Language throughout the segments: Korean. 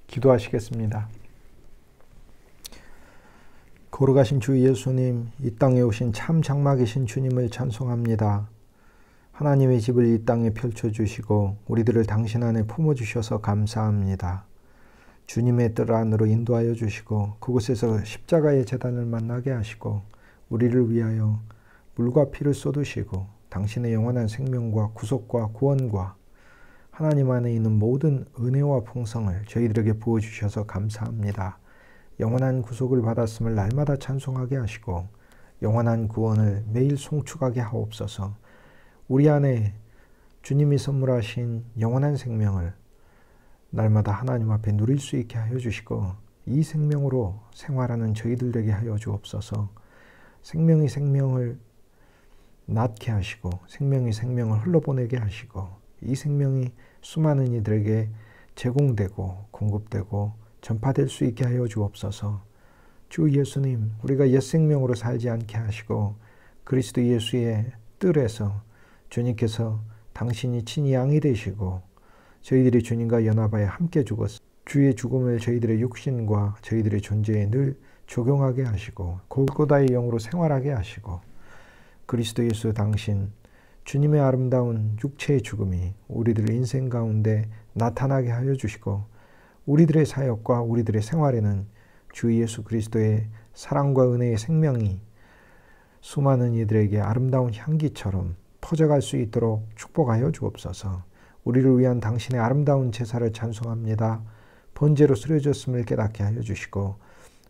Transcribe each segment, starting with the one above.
기도하시겠습니다. 거룩하신 주 예수님, 이 땅에 오신 참 장막이신 주님을 찬송합니다. 하나님의 집을 이 땅에 펼쳐주시고 우리들을 당신 안에 품어주셔서 감사합니다. 주님의 뜰 안으로 인도하여 주시고 그곳에서 십자가의 제단을 만나게 하시고 우리를 위하여 물과 피를 쏟으시고 당신의 영원한 생명과 구속과 구원과 하나님 안에 있는 모든 은혜와 풍성을 저희들에게 부어주셔서 감사합니다. 영원한 구속을 받았음을 날마다 찬송하게 하시고 영원한 구원을 매일 송축하게 하옵소서. 우리 안에 주님이 선물하신 영원한 생명을 날마다 하나님 앞에 누릴 수 있게 하여 주시고 이 생명으로 생활하는 저희들 되게 하여 주옵소서. 생명이 생명을 낳게 하시고 생명이 생명을 흘러보내게 하시고 이 생명이 수많은 이들에게 제공되고 공급되고 전파될 수 있게 하여 주옵소서. 주 예수님, 우리가 옛 생명으로 살지 않게 하시고 그리스도 예수의 뜰에서 주님께서 당신이 친히 양이 되시고 저희들이 주님과 연합하여 함께 죽었습니다. 주의 죽음을 저희들의 육신과 저희들의 존재에 늘 적용하게 하시고 골고다의 영으로 생활하게 하시고 그리스도 예수 당신 주님의 아름다운 육체의 죽음이 우리들의 인생 가운데 나타나게 하여 주시고 우리들의 사역과 우리들의 생활에는 주 예수 그리스도의 사랑과 은혜의 생명이 수많은 이들에게 아름다운 향기처럼 퍼져갈 수 있도록 축복하여 주옵소서. 우리를 위한 당신의 아름다운 제사를 찬송합니다. 번제로 쓰려졌음을 깨닫게 하여 주시고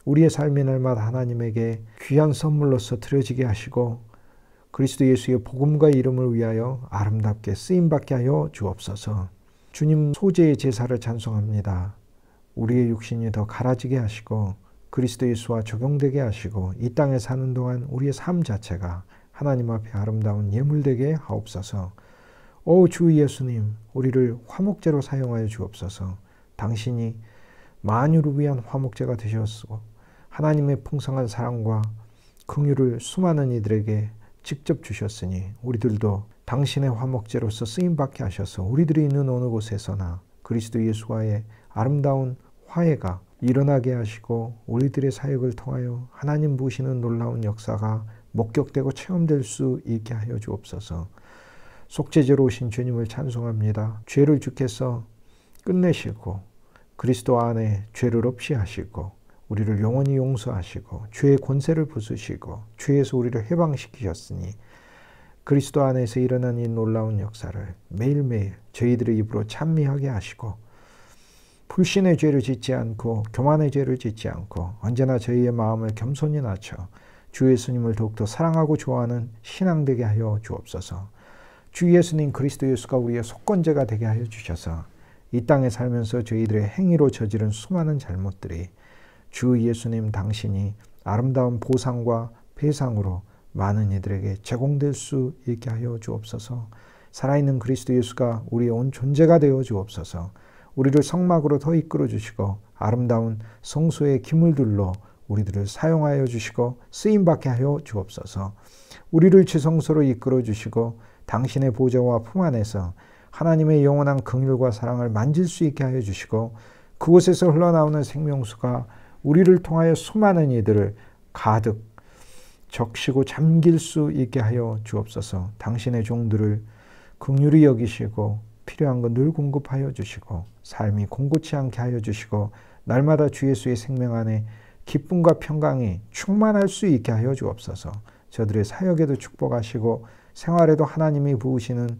우리의 삶의 날마다 하나님에게 귀한 선물로서 드려지게 하시고 그리스도 예수의 복음과 이름을 위하여 아름답게 쓰임받게 하여 주옵소서. 주님 소재의 제사를 찬송합니다. 우리의 육신이 더 갈아지게 하시고 그리스도 예수와 적용되게 하시고 이 땅에 사는 동안 우리의 삶 자체가 하나님 앞에 아름다운 예물되게 하옵소서. 오 주 예수님, 우리를 화목제로 사용하여 주옵소서. 당신이 만유를 위한 화목제가 되셨고 하나님의 풍성한 사랑과 긍휼을 수많은 이들에게 직접 주셨으니 우리들도 당신의 화목제로서 쓰임받게 하셔서 우리들이 있는 어느 곳에서나 그리스도 예수와의 아름다운 화해가 일어나게 하시고 우리들의 사역을 통하여 하나님 부으시는 놀라운 역사가 목격되고 체험될 수 있게 하여 주옵소서. 속죄제로 오신 주님을 찬송합니다. 죄를 주께서 끝내시고 그리스도 안에 죄를 없이 하시고 우리를 영원히 용서하시고 죄의 권세를 부수시고 죄에서 우리를 해방시키셨으니 그리스도 안에서 일어난 이 놀라운 역사를 매일매일 저희들의 입으로 찬미하게 하시고 불신의 죄를 짓지 않고 교만의 죄를 짓지 않고 언제나 저희의 마음을 겸손히 낮춰 주 예수님을 더욱더 사랑하고 좋아하는 신앙되게 하여 주옵소서. 주 예수님 그리스도 예수가 우리의 속건제가 되게 하여 주셔서 이 땅에 살면서 저희들의 행위로 저지른 수많은 잘못들이 주 예수님 당신이 아름다운 보상과 배상으로 많은 이들에게 제공될 수 있게 하여 주옵소서. 살아있는 그리스도 예수가 우리의 온 존재가 되어 주옵소서. 우리를 성막으로 더 이끌어 주시고 아름다운 성소의 기물들로 우리들을 사용하여 주시고 쓰임받게 하여 주옵소서. 우리를 지성소로 이끌어 주시고 당신의 보좌와 품 안에서 하나님의 영원한 긍휼과 사랑을 만질 수 있게 하여 주시고 그곳에서 흘러나오는 생명수가 우리를 통하여 수많은 이들을 가득 적시고 잠길 수 있게 하여 주옵소서. 당신의 종들을 긍휼히 여기시고 필요한 것 늘 공급하여 주시고 삶이 공고치 않게 하여 주시고 날마다 주 예수의 생명 안에 기쁨과 평강이 충만할 수 있게 하여 주옵소서. 저들의 사역에도 축복하시고 생활에도 하나님이 부으시는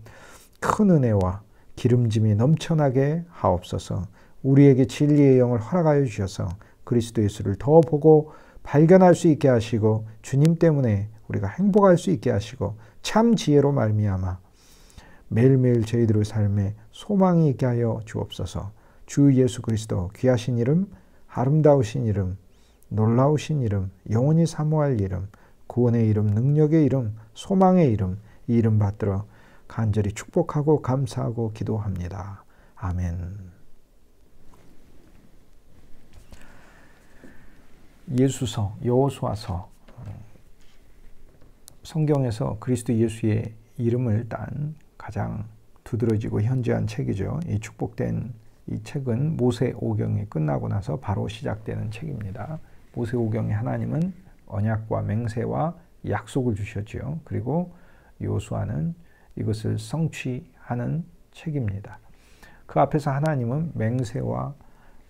큰 은혜와 기름짐이 넘쳐나게 하옵소서. 우리에게 진리의 영을 허락하여 주셔서 그리스도 예수를 더 보고 발견할 수 있게 하시고 주님 때문에 우리가 행복할 수 있게 하시고 참 지혜로 말미암아 매일매일 저희들의 삶에 소망이 있게 하여 주옵소서. 주 예수 그리스도 귀하신 이름, 아름다우신 이름, 놀라우신 이름, 영원히 사모할 이름, 구원의 이름, 능력의 이름, 소망의 이름, 이 이름 받들어 간절히 축복하고 감사하고 기도합니다. 아멘. 예수서, 여호수아서, 성경에서 그리스도 예수의 이름을 딴 가장 두드러지고 현저한 책이죠. 이 축복된 이 책은 모세오경이 끝나고 나서 바로 시작되는 책입니다. 모세오경에 하나님은 언약과 맹세와 약속을 주셨지요. 그리고 여호수아는 이것을 성취하는 책입니다. 그 앞에서 하나님은 맹세와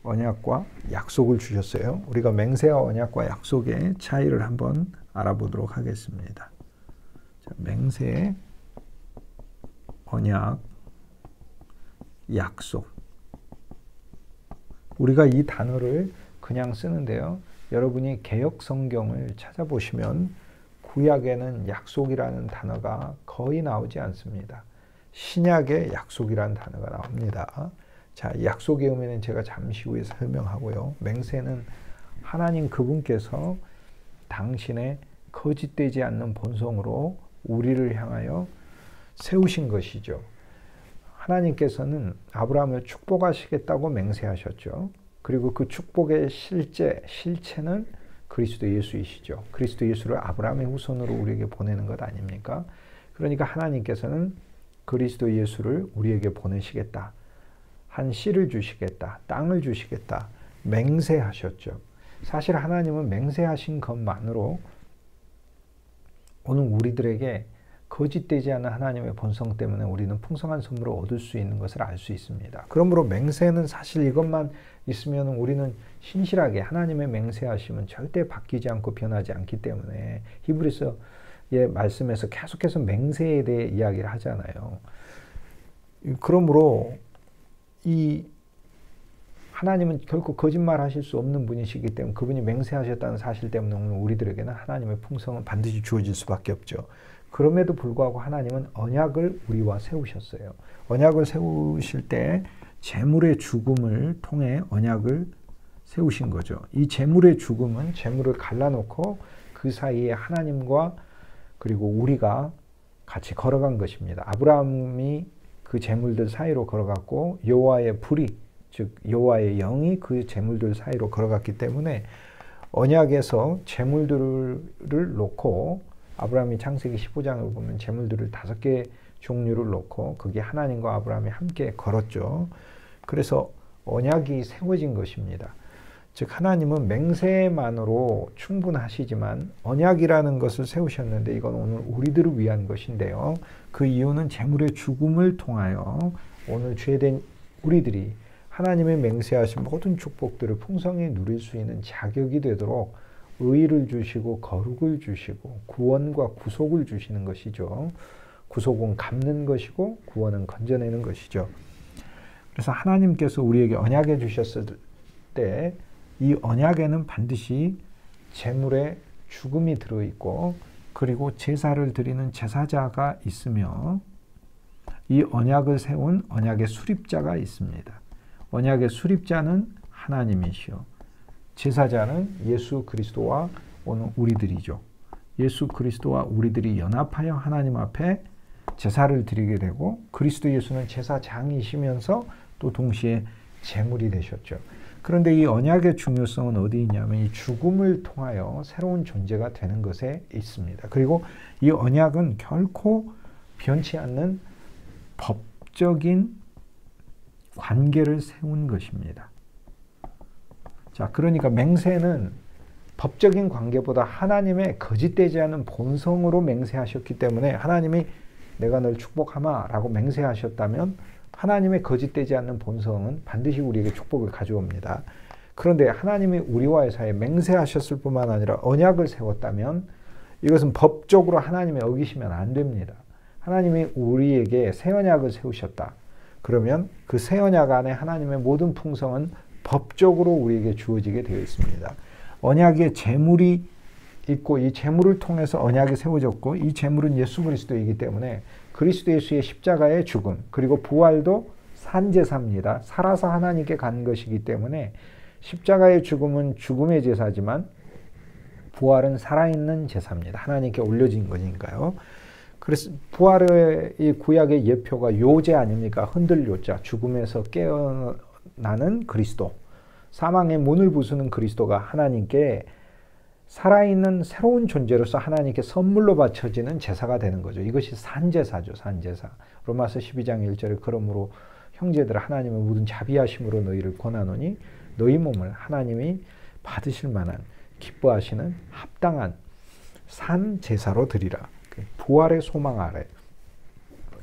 언약과 약속을 주셨어요. 우리가 맹세와 언약과 약속의 차이를 한번 알아보도록 하겠습니다. 자, 맹세, 언약, 약속. 우리가 이 단어를 그냥 쓰는데요. 여러분이 개역 성경을 찾아보시면 구약에는 약속이라는 단어가 거의 나오지 않습니다. 신약에 약속이라는 단어가 나옵니다. 자, 약속의 의미는 제가 잠시 후에 설명하고요. 맹세는 하나님 그분께서 당신의 거짓되지 않는 본성으로 우리를 향하여 세우신 것이죠. 하나님께서는 아브라함을 축복하시겠다고 맹세하셨죠. 그리고 그 축복의 실체는 그리스도 예수이시죠. 그리스도 예수를 아브라함의 후손으로 우리에게 보내는 것 아닙니까? 그러니까 하나님께서는 그리스도 예수를 우리에게 보내시겠다. 한 씨를 주시겠다. 땅을 주시겠다. 맹세하셨죠. 사실 하나님은 맹세하신 것만으로 오늘 우리들에게 거짓되지 않은 하나님의 본성 때문에 우리는 풍성한 선물을 얻을 수 있는 것을 알 수 있습니다. 그러므로 맹세는 사실 이것만 있으면 우리는 신실하게 하나님의 맹세하심은 절대 바뀌지 않고 변하지 않기 때문에 히브리서의 말씀에서 계속해서 맹세에 대해 이야기를 하잖아요. 그러므로 이 하나님은 결코 거짓말하실 수 없는 분이시기 때문에 그분이 맹세하셨다는 사실 때문에 오늘 우리들에게는 하나님의 풍성은 반드시 주어질 수밖에 없죠. 그럼에도 불구하고 하나님은 언약을 우리와 세우셨어요. 언약을 세우실 때 재물의 죽음을 통해 언약을 세우신 거죠. 이 재물의 죽음은 재물을 갈라놓고 그 사이에 하나님과 그리고 우리가 같이 걸어간 것입니다. 아브라함이 그 재물들 사이로 걸어갔고 여호와의 불이 즉 여호와의 영이 그 재물들 사이로 걸어갔기 때문에 언약에서 재물들을 놓고 아브라함이 창세기 15장을 보면 재물들을 5개 종류를 놓고 그게 하나님과 아브라함이 함께 걸었죠. 그래서 언약이 세워진 것입니다. 즉 하나님은 맹세만으로 충분하시지만 언약이라는 것을 세우셨는데 이건 오늘 우리들을 위한 것인데요. 그 이유는 재물의 죽음을 통하여 오늘 죄된 우리들이 하나님의 맹세하신 모든 축복들을 풍성히 누릴 수 있는 자격이 되도록 의를 주시고 거룩을 주시고 구원과 구속을 주시는 것이죠. 구속은 갚는 것이고 구원은 건져내는 것이죠. 그래서 하나님께서 우리에게 언약해 주셨을 때 이 언약에는 반드시 재물의 죽음이 들어있고 그리고 제사를 드리는 제사자가 있으며 이 언약을 세운 언약의 수립자가 있습니다. 언약의 수립자는 하나님이시요. 제사자는 예수 그리스도와 오늘 우리들이죠. 예수 그리스도와 우리들이 연합하여 하나님 앞에 제사를 드리게 되고 그리스도 예수는 제사장이시면서 또 동시에 제물이 되셨죠. 그런데 이 언약의 중요성은 어디 있냐면 이 죽음을 통하여 새로운 존재가 되는 것에 있습니다. 그리고 이 언약은 결코 변치 않는 법적인 관계를 세운 것입니다. 자, 그러니까 맹세는 법적인 관계보다 하나님의 거짓되지 않은 본성으로 맹세하셨기 때문에 하나님이 내가 널 축복하마 라고 맹세하셨다면 하나님의 거짓되지 않는 본성은 반드시 우리에게 축복을 가져옵니다. 그런데 하나님이 우리와의 사이에 맹세하셨을 뿐만 아니라 언약을 세웠다면 이것은 법적으로 하나님의 어기시면 안 됩니다. 하나님이 우리에게 새 언약을 세우셨다. 그러면 그 새 언약 안에 하나님의 모든 풍성은 법적으로 우리에게 주어지게 되어 있습니다. 언약의 제물이 있고 이 제물을 통해서 언약이 세워졌고 이 제물은 예수 그리스도이기 때문에 그리스도 예수의 십자가의 죽음 그리고 부활도 산제사입니다. 살아서 하나님께 간 것이기 때문에 십자가의 죽음은 죽음의 제사지만 부활은 살아있는 제사입니다. 하나님께 올려진 거니까요. 그래서 부활의 이 구약의 예표가 요제 아닙니까? 흔들 요자, 죽음에서 깨어나는 그리스도, 사망의 문을 부수는 그리스도가 하나님께 살아있는 새로운 존재로서 하나님께 선물로 바쳐지는 제사가 되는 거죠. 이것이 산제사죠. 산제사. 로마서 12장 1절에 그러므로 형제들아 하나님의 모든 자비하심으로 너희를 권하노니 너희 몸을 하나님이 받으실 만한 기뻐하시는 합당한 산 제사로 드리라. 부활의 소망 아래,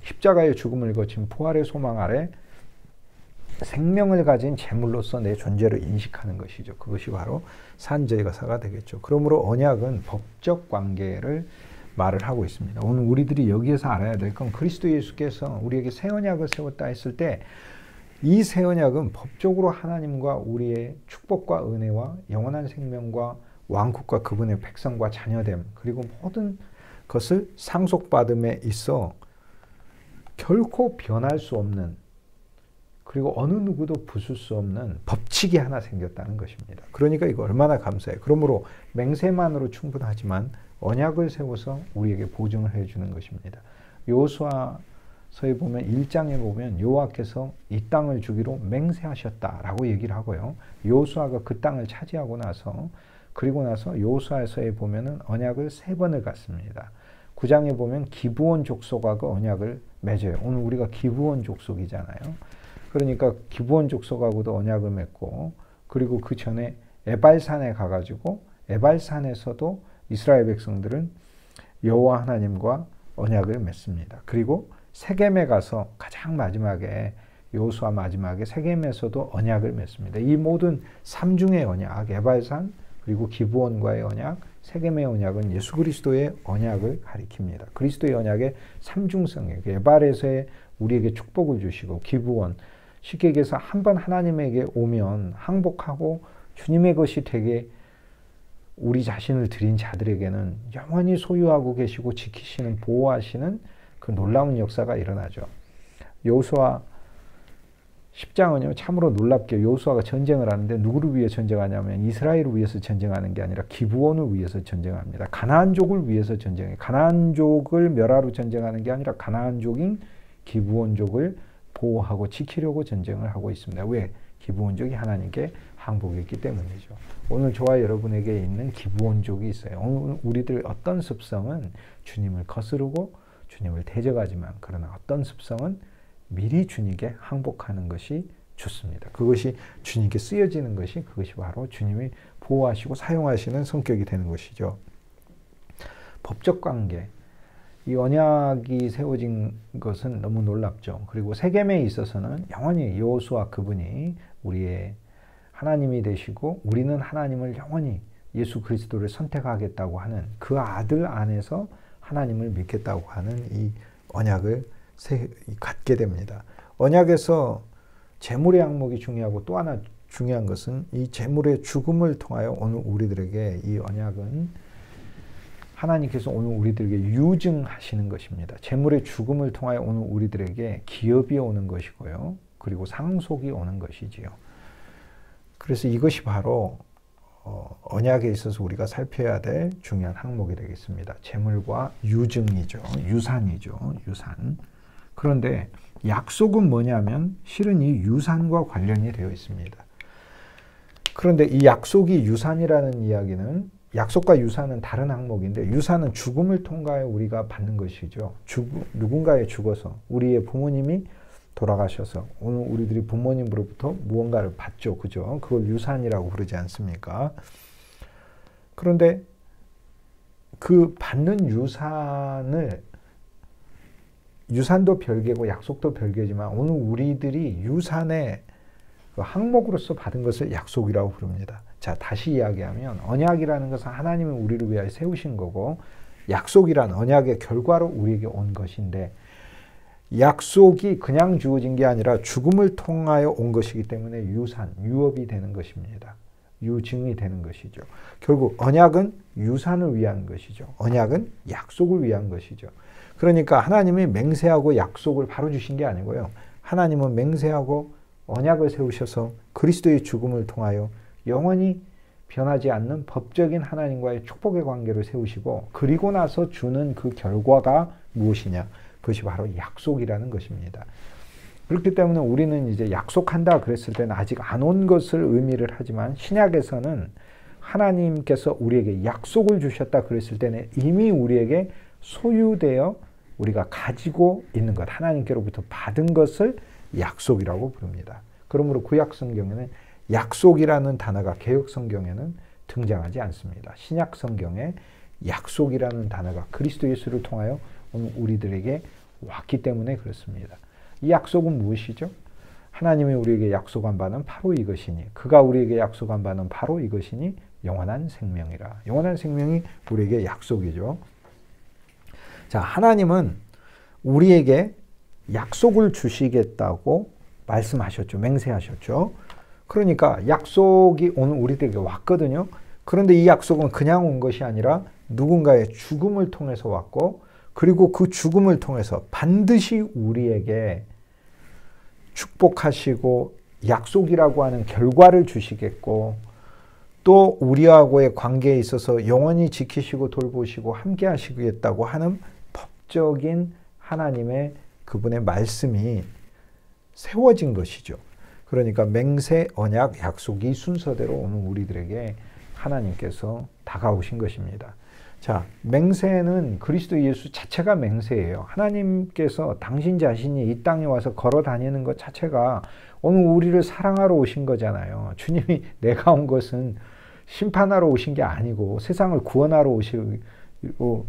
십자가의 죽음을 거친 부활의 소망 아래 생명을 가진 제물로서 내 존재를 인식하는 것이죠. 그것이 바로 산제사가 되겠죠. 그러므로 언약은 법적 관계를 말을 하고 있습니다. 오늘 우리들이 여기에서 알아야 될 건 그리스도 예수께서 우리에게 새 언약을 세웠다 했을 때 이 새 언약은 법적으로 하나님과 우리의 축복과 은혜와 영원한 생명과 왕국과 그분의 백성과 자녀됨 그리고 모든 것을 상속받음에 있어 결코 변할 수 없는 그리고 어느 누구도 부술 수 없는 법칙이 하나 생겼다는 것입니다. 그러니까 이거 얼마나 감사해요. 그러므로 맹세만으로 충분하지만 언약을 세워서 우리에게 보증을 해주는 것입니다. 여호수아서에 보면 1장에 보면 여호와께서 이 땅을 주기로 맹세하셨다라고 얘기를 하고요. 여호수아가 그 땅을 차지하고 나서 그리고 나서 여호수아서에 보면은 언약을 3번을 갖습니다. 9장에 보면 기브온 족속과 그 언약을 맺어요. 오늘 우리가 기브온 족속이잖아요. 그러니까 기브온 족속하고도 언약을 맺고 그리고 그 전에 에발산에 가가지고 에발산에서도 이스라엘 백성들은 여호와 하나님과 언약을 맺습니다. 그리고 세겜에 가서 가장 마지막에 여호수아 마지막에 세겜에서도 언약을 맺습니다. 이 모든 삼중의 언약, 에발산 그리고 기브온과의 언약, 세겜의 언약은 예수 그리스도의 언약을 가리킵니다. 그리스도의 언약의 삼중성이에요. 에발에서의 우리에게 축복을 주시고 기브온 쉽게 얘기해서 한번 하나님에게 오면 항복하고 주님의 것이 되게 우리 자신을 드린 자들에게는 영원히 소유하고 계시고 지키시는 보호하시는 그 놀라운 역사가 일어나죠. 여호수아 10장은요 참으로 놀랍게 여호수아가 전쟁을 하는데 누구를 위해 전쟁하냐면 이스라엘을 위해서 전쟁하는 게 아니라 기브온을 위해서 전쟁합니다. 가나안족을 위해서 전쟁해요. 가나안족을 멸하러 전쟁하는 게 아니라 가나안족인 기브온족을 보호하고 지키려고 전쟁을 하고 있습니다. 왜? 기브온족이 하나님께 항복했기 때문이죠. 오늘 저와 여러분에게 있는 기브온족이 있어요. 오늘 우리들 어떤 습성은 주님을 거스르고 주님을 대적하지만 그러나 어떤 습성은 미리 주님께 항복하는 것이 좋습니다. 그것이 주님께 쓰여지는 것이 그것이 바로 주님이 보호하시고 사용하시는 성격이 되는 것이죠. 법적 관계, 이 언약이 세워진 것은 너무 놀랍죠. 그리고 세겜에 있어서는 영원히 여호수아 그분이 우리의 하나님이 되시고 우리는 하나님을 영원히 예수 그리스도를 선택하겠다고 하는 그 아들 안에서 하나님을 믿겠다고 하는 이 언약을 갖게 됩니다. 언약에서 제물의 항목이 중요하고 또 하나 중요한 것은 이 제물의 죽음을 통하여 오늘 우리들에게 이 언약은 하나님께서 오늘 우리들에게 유증하시는 것입니다. 제물의 죽음을 통하여 오늘 우리들에게 기업이 오는 것이고요. 그리고 상속이 오는 것이지요. 그래서 이것이 바로 언약에 있어서 우리가 살펴야 될 중요한 항목이 되겠습니다. 제물과 유증이죠. 유산이죠. 유산. 그런데 약속은 뭐냐면 실은 이 유산과 관련이 되어 있습니다. 그런데 이 약속이 유산이라는 이야기는 약속과 유산은 다른 항목인데 유산은 죽음을 통하여 우리가 받는 것이죠. 누군가에 죽어서 우리의 부모님이 돌아가셔서 오늘 우리들이 부모님으로부터 무언가를 받죠. 그죠? 그걸 유산이라고 부르지 않습니까? 그런데 그 받는 유산도 별개고 약속도 별개지만 오늘 우리들이 유산의 그 항목으로서 받은 것을 약속이라고 부릅니다. 자, 다시 이야기하면 언약이라는 것은 하나님이 우리를 위하여 세우신 거고 약속이란 언약의 결과로 우리에게 온 것인데 약속이 그냥 주어진 게 아니라 죽음을 통하여 온 것이기 때문에 유업이 되는 것입니다. 유증이 되는 것이죠. 결국 언약은 유산을 위한 것이죠. 언약은 약속을 위한 것이죠. 그러니까 하나님이 맹세하고 약속을 바로 주신 게 아니고요. 하나님은 맹세하고 언약을 세우셔서 그리스도의 죽음을 통하여 영원히 변하지 않는 법적인 하나님과의 축복의 관계를 세우시고 그리고 나서 주는 그 결과가 무엇이냐? 그것이 바로 약속이라는 것입니다. 그렇기 때문에 우리는 이제 약속한다 그랬을 때는 아직 안 온 것을 의미를 하지만 신약에서는 하나님께서 우리에게 약속을 주셨다 그랬을 때는 이미 우리에게 소유되어 우리가 가지고 있는 것, 하나님께로부터 받은 것을 약속이라고 부릅니다. 그러므로 구약 성경에는 약속이라는 단어가 개역 성경에는 등장하지 않습니다. 신약 성경에 약속이라는 단어가 그리스도 예수를 통하여 오늘 우리들에게 왔기 때문에 그렇습니다. 이 약속은 무엇이죠? 하나님이 우리에게 약속한 바는 바로 이것이니, 그가 우리에게 약속한 바는 바로 이것이니 영원한 생명이라. 영원한 생명이 우리에게 약속이죠. 자, 하나님은 우리에게 약속을 주시겠다고 말씀하셨죠. 맹세하셨죠. 그러니까 약속이 오늘 우리들에게 왔거든요. 그런데 이 약속은 그냥 온 것이 아니라 누군가의 죽음을 통해서 왔고, 그리고 그 죽음을 통해서 반드시 우리에게 축복하시고 약속이라고 하는 결과를 주시겠고, 또 우리하고의 관계에 있어서 영원히 지키시고 돌보시고 함께 하시겠다고 하는 법적인 하나님의 그분의 말씀이 세워진 것이죠. 그러니까 맹세, 언약, 약속이 순서대로 오늘 우리들에게 하나님께서 다가오신 것입니다. 자, 맹세는 그리스도 예수 자체가 맹세예요. 하나님께서 당신 자신이 이 땅에 와서 걸어 다니는 것 자체가 오늘 우리를 사랑하러 오신 거잖아요. 주님이 내가 온 것은 심판하러 오신 게 아니고 세상을 구원하러 오시고,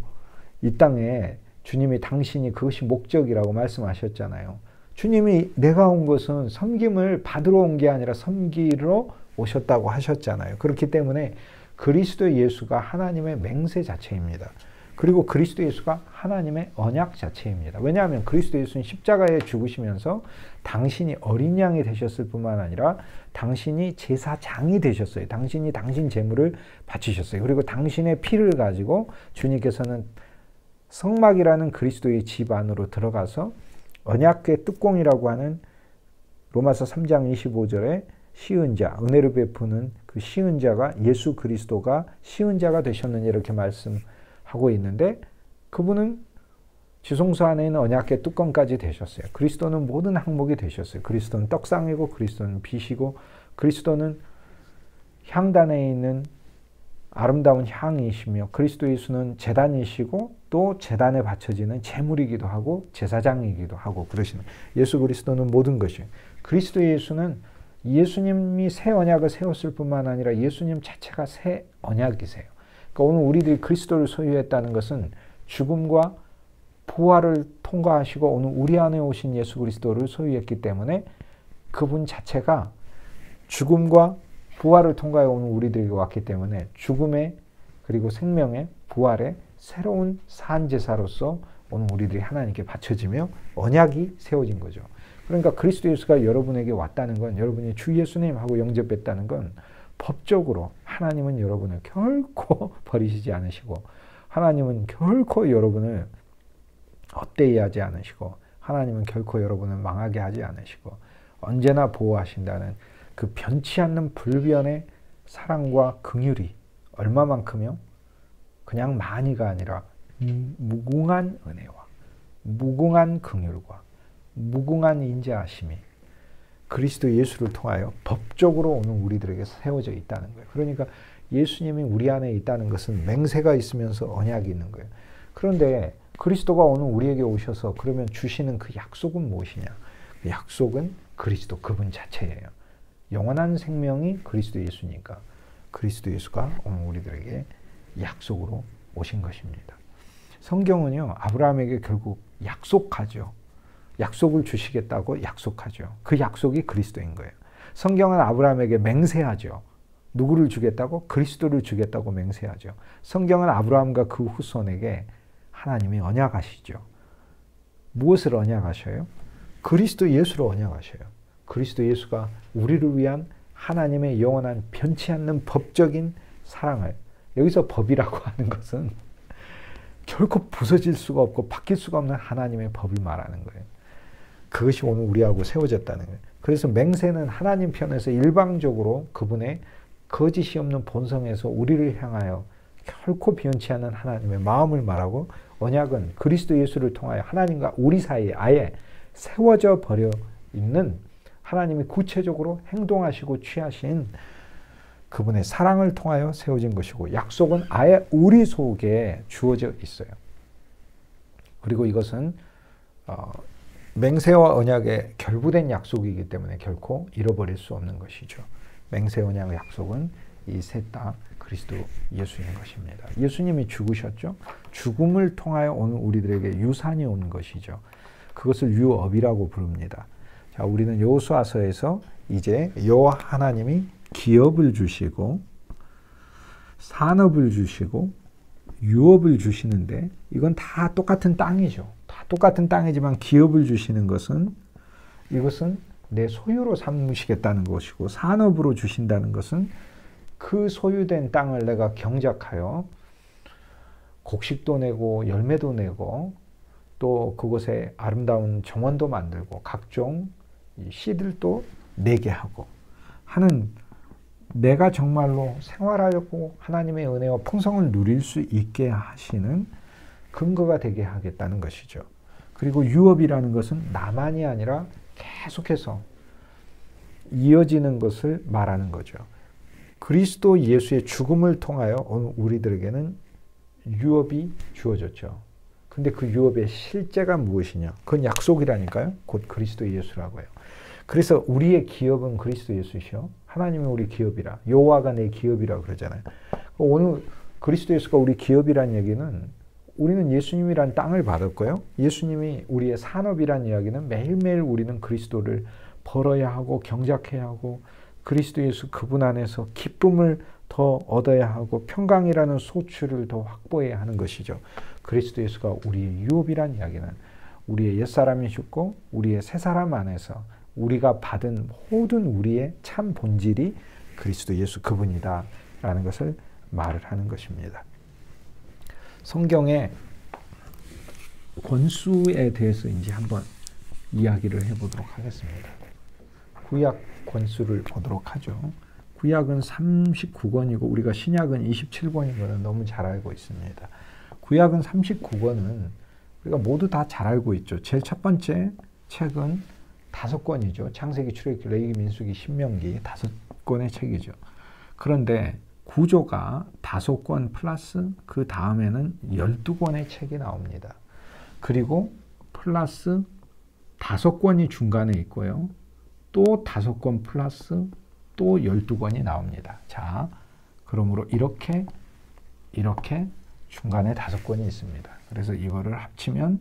이 땅에 주님이 당신이 그것이 목적이라고 말씀하셨잖아요. 주님이 내가 온 것은 섬김을 받으러 온 게 아니라 섬기러 오셨다고 하셨잖아요. 그렇기 때문에 그리스도 예수가 하나님의 맹세 자체입니다. 그리고 그리스도 예수가 하나님의 언약 자체입니다. 왜냐하면 그리스도 예수는 십자가에 죽으시면서 당신이 어린 양이 되셨을 뿐만 아니라 당신이 제사장이 되셨어요. 당신이 당신 제물을 바치셨어요. 그리고 당신의 피를 가지고 주님께서는 성막이라는 그리스도의 집 안으로 들어가서 언약궤 뚜껑이라고 하는 로마서 3장 25절에 시은 자, 은혜를 베푸는 그 시은 자가 예수 그리스도가 시은 자가 되셨느냐 이렇게 말씀하고 있는데, 그분은 지성소 안에 있는 언약궤 뚜껑까지 되셨어요. 그리스도는 모든 항목이 되셨어요. 그리스도는 떡상이고, 그리스도는 빛이고, 그리스도는 향단에 있는 아름다운 향이시며, 그리스도 예수는 제단이시고 또 제단에 바쳐지는 제물이기도 하고 제사장이기도 하고 그러시는 예수 그리스도는 모든 것이에요. 그리스도 예수는 예수님이 새 언약을 세웠을 뿐만 아니라 예수님 자체가 새 언약이세요. 그러니까 오늘 우리들이 그리스도를 소유했다는 것은 죽음과 부활을 통과하시고 오늘 우리 안에 오신 예수 그리스도를 소유했기 때문에 그분 자체가 죽음과 부활을 통과해 오는 우리들에게 왔기 때문에 죽음의 그리고 생명의 부활의 새로운 산제사로서 오늘 우리들이 하나님께 바쳐지며 언약이 세워진 거죠. 그러니까 그리스도 예수가 여러분에게 왔다는 건, 여러분이 주 예수님하고 영접했다는 건 법적으로 하나님은 여러분을 결코 버리시지 않으시고, 하나님은 결코 여러분을 헛되이 하지 않으시고, 하나님은 결코 여러분을 망하게 하지 않으시고 언제나 보호하신다는 그 변치 않는 불변의 사랑과 긍휼이 얼마만큼요? 그냥 많이가 아니라 무궁한 은혜와 무궁한 긍휼과 무궁한 인자하심이 그리스도 예수를 통하여 법적으로 오늘 우리들에게 세워져 있다는 거예요. 그러니까 예수님이 우리 안에 있다는 것은 맹세가 있으면서 언약이 있는 거예요. 그런데 그리스도가 오늘 우리에게 오셔서 그러면 주시는 그 약속은 무엇이냐? 그 약속은 그리스도 그분 자체예요. 영원한 생명이 그리스도 예수니까 그리스도 예수가 오늘 우리들에게 약속으로 오신 것입니다. 성경은요, 아브라함에게 결국 약속하죠. 약속을 주시겠다고 약속하죠. 그 약속이 그리스도인 거예요. 성경은 아브라함에게 맹세하죠. 누구를 주겠다고? 그리스도를 주겠다고 맹세하죠. 성경은 아브라함과 그 후손에게 하나님이 언약하시죠. 무엇을 언약하셔요? 그리스도 예수를 언약하셔요. 그리스도 예수가 우리를 위한 하나님의 영원한 변치 않는 법적인 사랑을, 여기서 법이라고 하는 것은 결코 부서질 수가 없고 바뀔 수가 없는 하나님의 법을 말하는 거예요. 그것이 오늘 우리하고 세워졌다는 거예요. 그래서 맹세는 하나님 편에서 일방적으로 그분의 거짓이 없는 본성에서 우리를 향하여 결코 변치 않는 하나님의 마음을 말하고, 언약은 그리스도 예수를 통하여 하나님과 우리 사이에 아예 세워져 버려 있는 하나님이 구체적으로 행동하시고 취하신 그분의 사랑을 통하여 세워진 것이고, 약속은 아예 우리 속에 주어져 있어요. 그리고 이것은 맹세와 언약의 결부된 약속이기 때문에 결코 잃어버릴 수 없는 것이죠. 맹세, 언약, 약속은 이 셋 다 그리스도 예수인 것입니다. 예수님이 죽으셨죠. 죽음을 통하여 오늘 우리들에게 유산이 온 것이죠. 그것을 유업이라고 부릅니다. 자, 우리는 여호수아서에서 이제 여호와 하나님이 기업을 주시고 산업을 주시고 유업을 주시는데 이건 다 똑같은 땅이죠. 다 똑같은 땅이지만 기업을 주시는 것은 이것은 내 소유로 삼으시겠다는 것이고 산업으로 주신다는 것은 그 소유된 땅을 내가 경작하여 곡식도 내고 열매도 내고 또 그곳에 아름다운 정원도 만들고 각종 씨들도 내게 하고 하는 내가 정말로 생활하려고 하나님의 은혜와 풍성을 누릴 수 있게 하시는 근거가 되게 하겠다는 것이죠. 그리고 유업이라는 것은 나만이 아니라 계속해서 이어지는 것을 말하는 거죠. 그리스도 예수의 죽음을 통하여 우리들에게는 유업이 주어졌죠. 근데 그 유업의 실제가 무엇이냐? 그건 약속이라니까요. 곧 그리스도 예수라고 해요. 그래서 우리의 기업은 그리스도 예수시요. 하나님이 우리 기업이라. 여호와가 내 기업이라 그러잖아요. 오늘 그리스도 예수가 우리 기업이란 얘기는 우리는 예수님이란 땅을 받았고요. 예수님이 우리의 산업이란 이야기는 매일매일 우리는 그리스도를 벌어야 하고 경작해야 하고 그리스도 예수 그분 안에서 기쁨을 더 얻어야 하고 평강이라는 소출을 더 확보해야 하는 것이죠. 그리스도 예수가 우리의 유업이란 이야기는 우리의 옛사람이 죽고 우리의 새사람 안에서 우리가 받은 모든 우리의 참 본질이 그리스도 예수 그분이다 라는 것을 말을 하는 것입니다. 성경의 권수에 대해서 이제 한번 이야기를 해보도록 하겠습니다. 구약 권수를 보도록 하죠. 구약은 39권이고 우리가 신약은 27권인 것은 너무 잘 알고 있습니다. 구약은 39권은 우리가 모두 다 잘 알고 있죠. 제일 첫 번째 책은 5권이죠. 창세기, 출애굽기, 레위기, 민수기, 신명기 5권의 책이죠. 그런데 구조가 5권 플러스 그 다음에는 12권의 책이 나옵니다. 그리고 플러스 5권이 중간에 있고요. 또 5권 플러스 또 12권이 나옵니다. 자, 그러므로 이렇게 중간에 5권이 있습니다. 그래서 이거를 합치면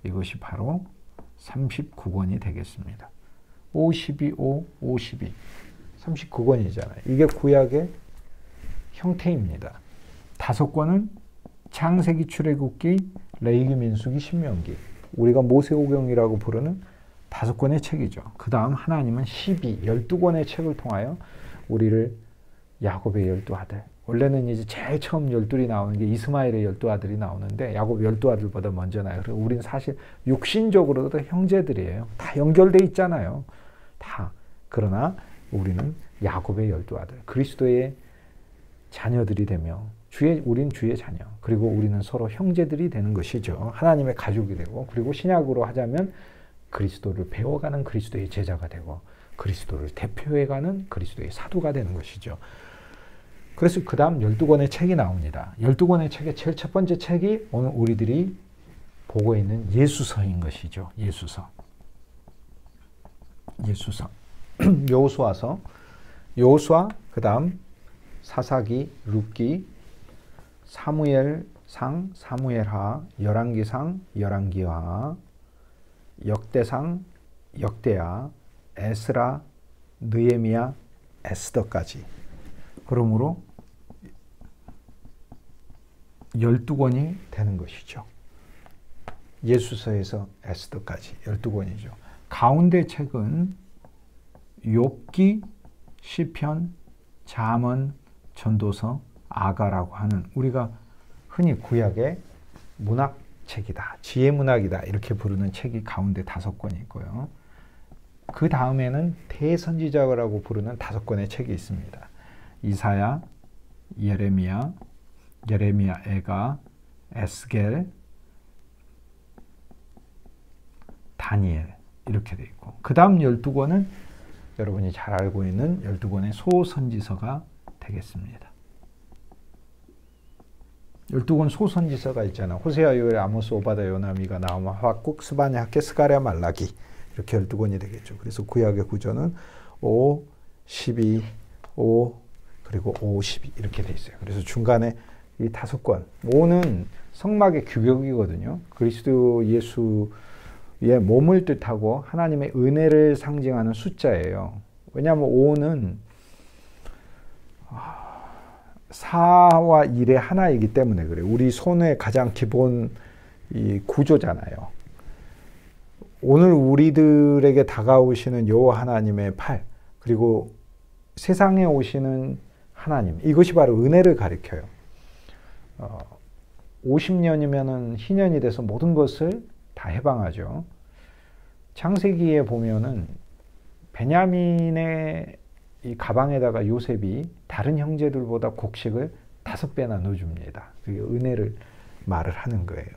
이것이 바로 39권이 되겠습니다. 52, 39권이잖아요. 이게 구약의 형태입니다. 5권은 창세기, 출애굽기, 레위기, 민수기, 신명기. 우리가 모세오경이라고 부르는 5권의 책이죠. 그 다음 하나님은 12권의 책을 통하여 우리를 야곱의 12아들. 원래는 이제 제일 처음 12이 나오는 게 이스마엘의 12아들이 나오는데 야곱 12아들보다 먼저 나요. 그리고 우리는 사실 육신적으로도 형제들이에요. 다 연결돼 있잖아요. 다. 그러나 우리는 야곱의 12아들. 그리스도의 자녀들이 되며 우린 주의 자녀. 그리고 우리는 서로 형제들이 되는 것이죠. 하나님의 가족이 되고 그리고 신약으로 하자면 그리스도를 배워가는 그리스도의 제자가 되고 그리스도를 대표해가는 그리스도의 사도가 되는 것이죠. 그래서 그 다음 12권의 책이 나옵니다. 12권의 책의 제일 첫 번째 책이 오늘 우리들이 보고 있는 예수서인 것이죠. 예수서. 여호수아서, 여호수아, 그 다음 사사기, 룻기, 사무엘상, 사무엘하, 열왕기상, 열왕기하, 역대상, 역대하, 에스라, 느헤미야, 에스더까지. 그러므로 12권이 되는 것이죠. 예수서에서 에스더까지 12권이죠. 가운데 책은 욥기, 시편, 잠언, 전도서, 아가라고 하는 우리가 흔히 구약의 문학책이다, 지혜문학이다 이렇게 부르는 책이 가운데 5권이 있고요. 그 다음에는 대선지자라고 부르는 5권의 책이 있습니다. 이사야, 예레미야, 애가, 에스겔, 다니엘 이렇게 되어 있고 그 다음 12권은 여러분이 잘 알고 있는 12권의 소선지서가 되겠습니다. 12권 소선지서가 있잖아. 호세아, 요엘, 아모스, 오바다, 요나, 미가, 나훔, 하박국, 스바냐, 학개, 스가랴, 말라기 이렇게 12권이 되겠죠. 그래서 구약의 구조는 5, 12, 5 그리고 5, 12 이렇게 돼 있어요. 그래서 중간에 이 5권 5는 성막의 규격이거든요. 그리스도 예수의 몸을 뜻하고 하나님의 은혜를 상징하는 숫자예요. 왜냐하면 5는 4와 1의 하나이기 때문에 그래요. 우리 손의 가장 기본 이 구조잖아요. 오늘 우리들에게 다가오시는 여호와 하나님의 팔, 그리고 세상에 오시는 하나님, 이것이 바로 은혜를 가리켜요. 50년이면은 희년이 돼서 모든 것을 다 해방하죠. 창세기에 보면은 베냐민의 이 가방에다가 요셉이 다른 형제들보다 곡식을 5배나 넣어줍니다. 그게 은혜를 말을 하는 거예요.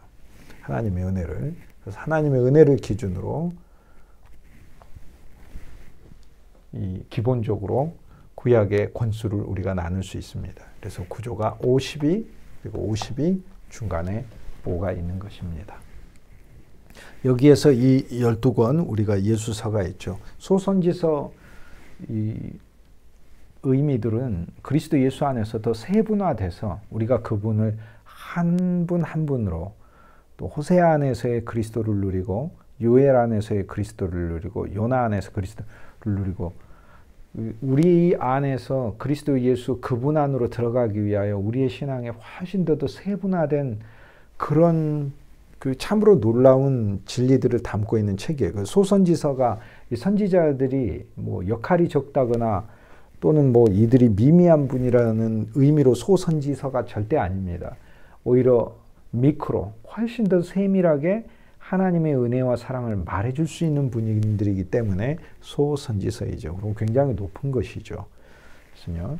하나님의 은혜를. 그래서 하나님의 은혜를 기준으로 이 기본적으로 구약의 권수를 우리가 나눌 수 있습니다. 그래서 구조가 50이 그리고 50이 중간에 5가 있는 것입니다. 여기에서 이 12권 우리가 예수서가 있죠. 소선지서 이 의미들은 그리스도 예수 안에서 더 세분화돼서 우리가 그분을 한 분 한 분으로, 또 호세아 안에서의 그리스도를 누리고 요엘 안에서의 그리스도를 누리고 요나 안에서 그리스도를 누리고, 우리 안에서 그리스도 예수 그분 안으로 들어가기 위하여 우리의 신앙에 훨씬 더 세분화된 그런 그 참으로 놀라운 진리들을 담고 있는 책이에요. 그 소선지서가 이 선지자들이 뭐 역할이 적다거나 또는 뭐 이들이 미미한 분이라는 의미로 소선지서가 절대 아닙니다. 오히려 미크로 훨씬 더 세밀하게 하나님의 은혜와 사랑을 말해줄 수 있는 분들이기 때문에 소선지서이죠. 그리고 굉장히 높은 것이죠. 그래서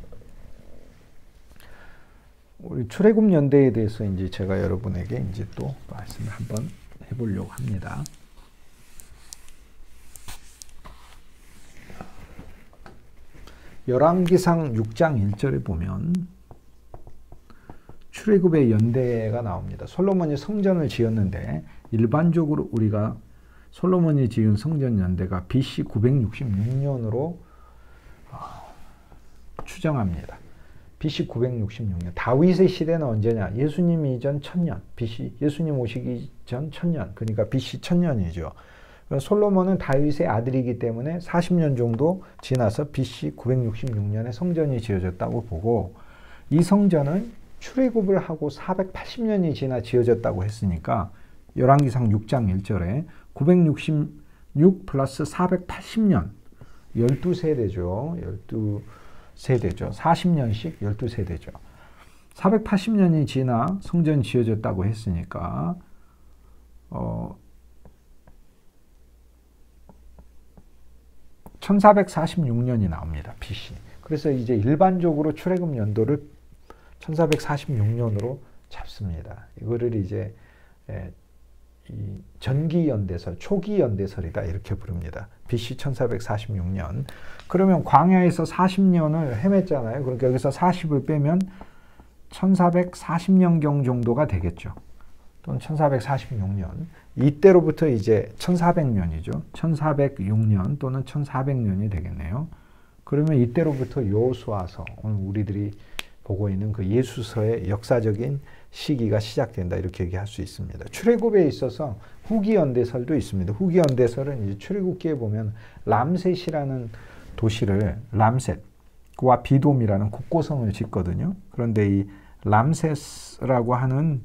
우리 출애굽 연대에 대해서 이제 제가 여러분에게 이제 또 말씀을 한번 해보려고 합니다. 열왕기상 6장 1절에 보면 출애굽의 연대가 나옵니다. 솔로몬이 성전을 지었는데 일반적으로 우리가 솔로몬이 지은 성전 연대가 BC 966년으로 추정합니다. BC 966년. 다윗의 시대는 언제냐? 예수님 이전 1000년. BC 예수님 오시기 전 1000년. 그러니까 BC 1000년이죠. 솔로몬은 다윗의 아들이기 때문에 40년 정도 지나서 BC 966년에 성전이 지어졌다고 보고, 이 성전은 출애굽을 하고 480년이 지나 지어졌다고 했으니까 열왕기상 6장 1절에 966 플러스 480년 12세대죠. 12세대죠. 40년씩 12세대죠. 480년이 지나 성전 지어졌다고 했으니까 1446년이 나옵니다. BC. 그래서 이제 일반적으로 출애굽 연도를 1446년으로 잡습니다. 이거를 이제 이 전기 연대설, 초기 연대설이다 이렇게 부릅니다. BC 1446년. 그러면 광야에서 40년을 헤맸잖아요. 그러니까 여기서 40을 빼면 1440년경 정도가 되겠죠. 또는 1446년. 이때로부터 이제 1400년이죠. 1406년 또는 1400년이 되겠네요. 그러면 이때로부터 여호수아서, 오늘 우리들이 보고 있는 그 예수서의 역사적인 시기가 시작된다 이렇게 얘기할 수 있습니다. 출애굽에 있어서 후기 연대설도 있습니다. 후기 연대설은 이제 출애굽기에 보면 람셋이라는 도시를 람셋과 비돔이라는 국고성을 짓거든요. 그런데 이 람셋이라고 하는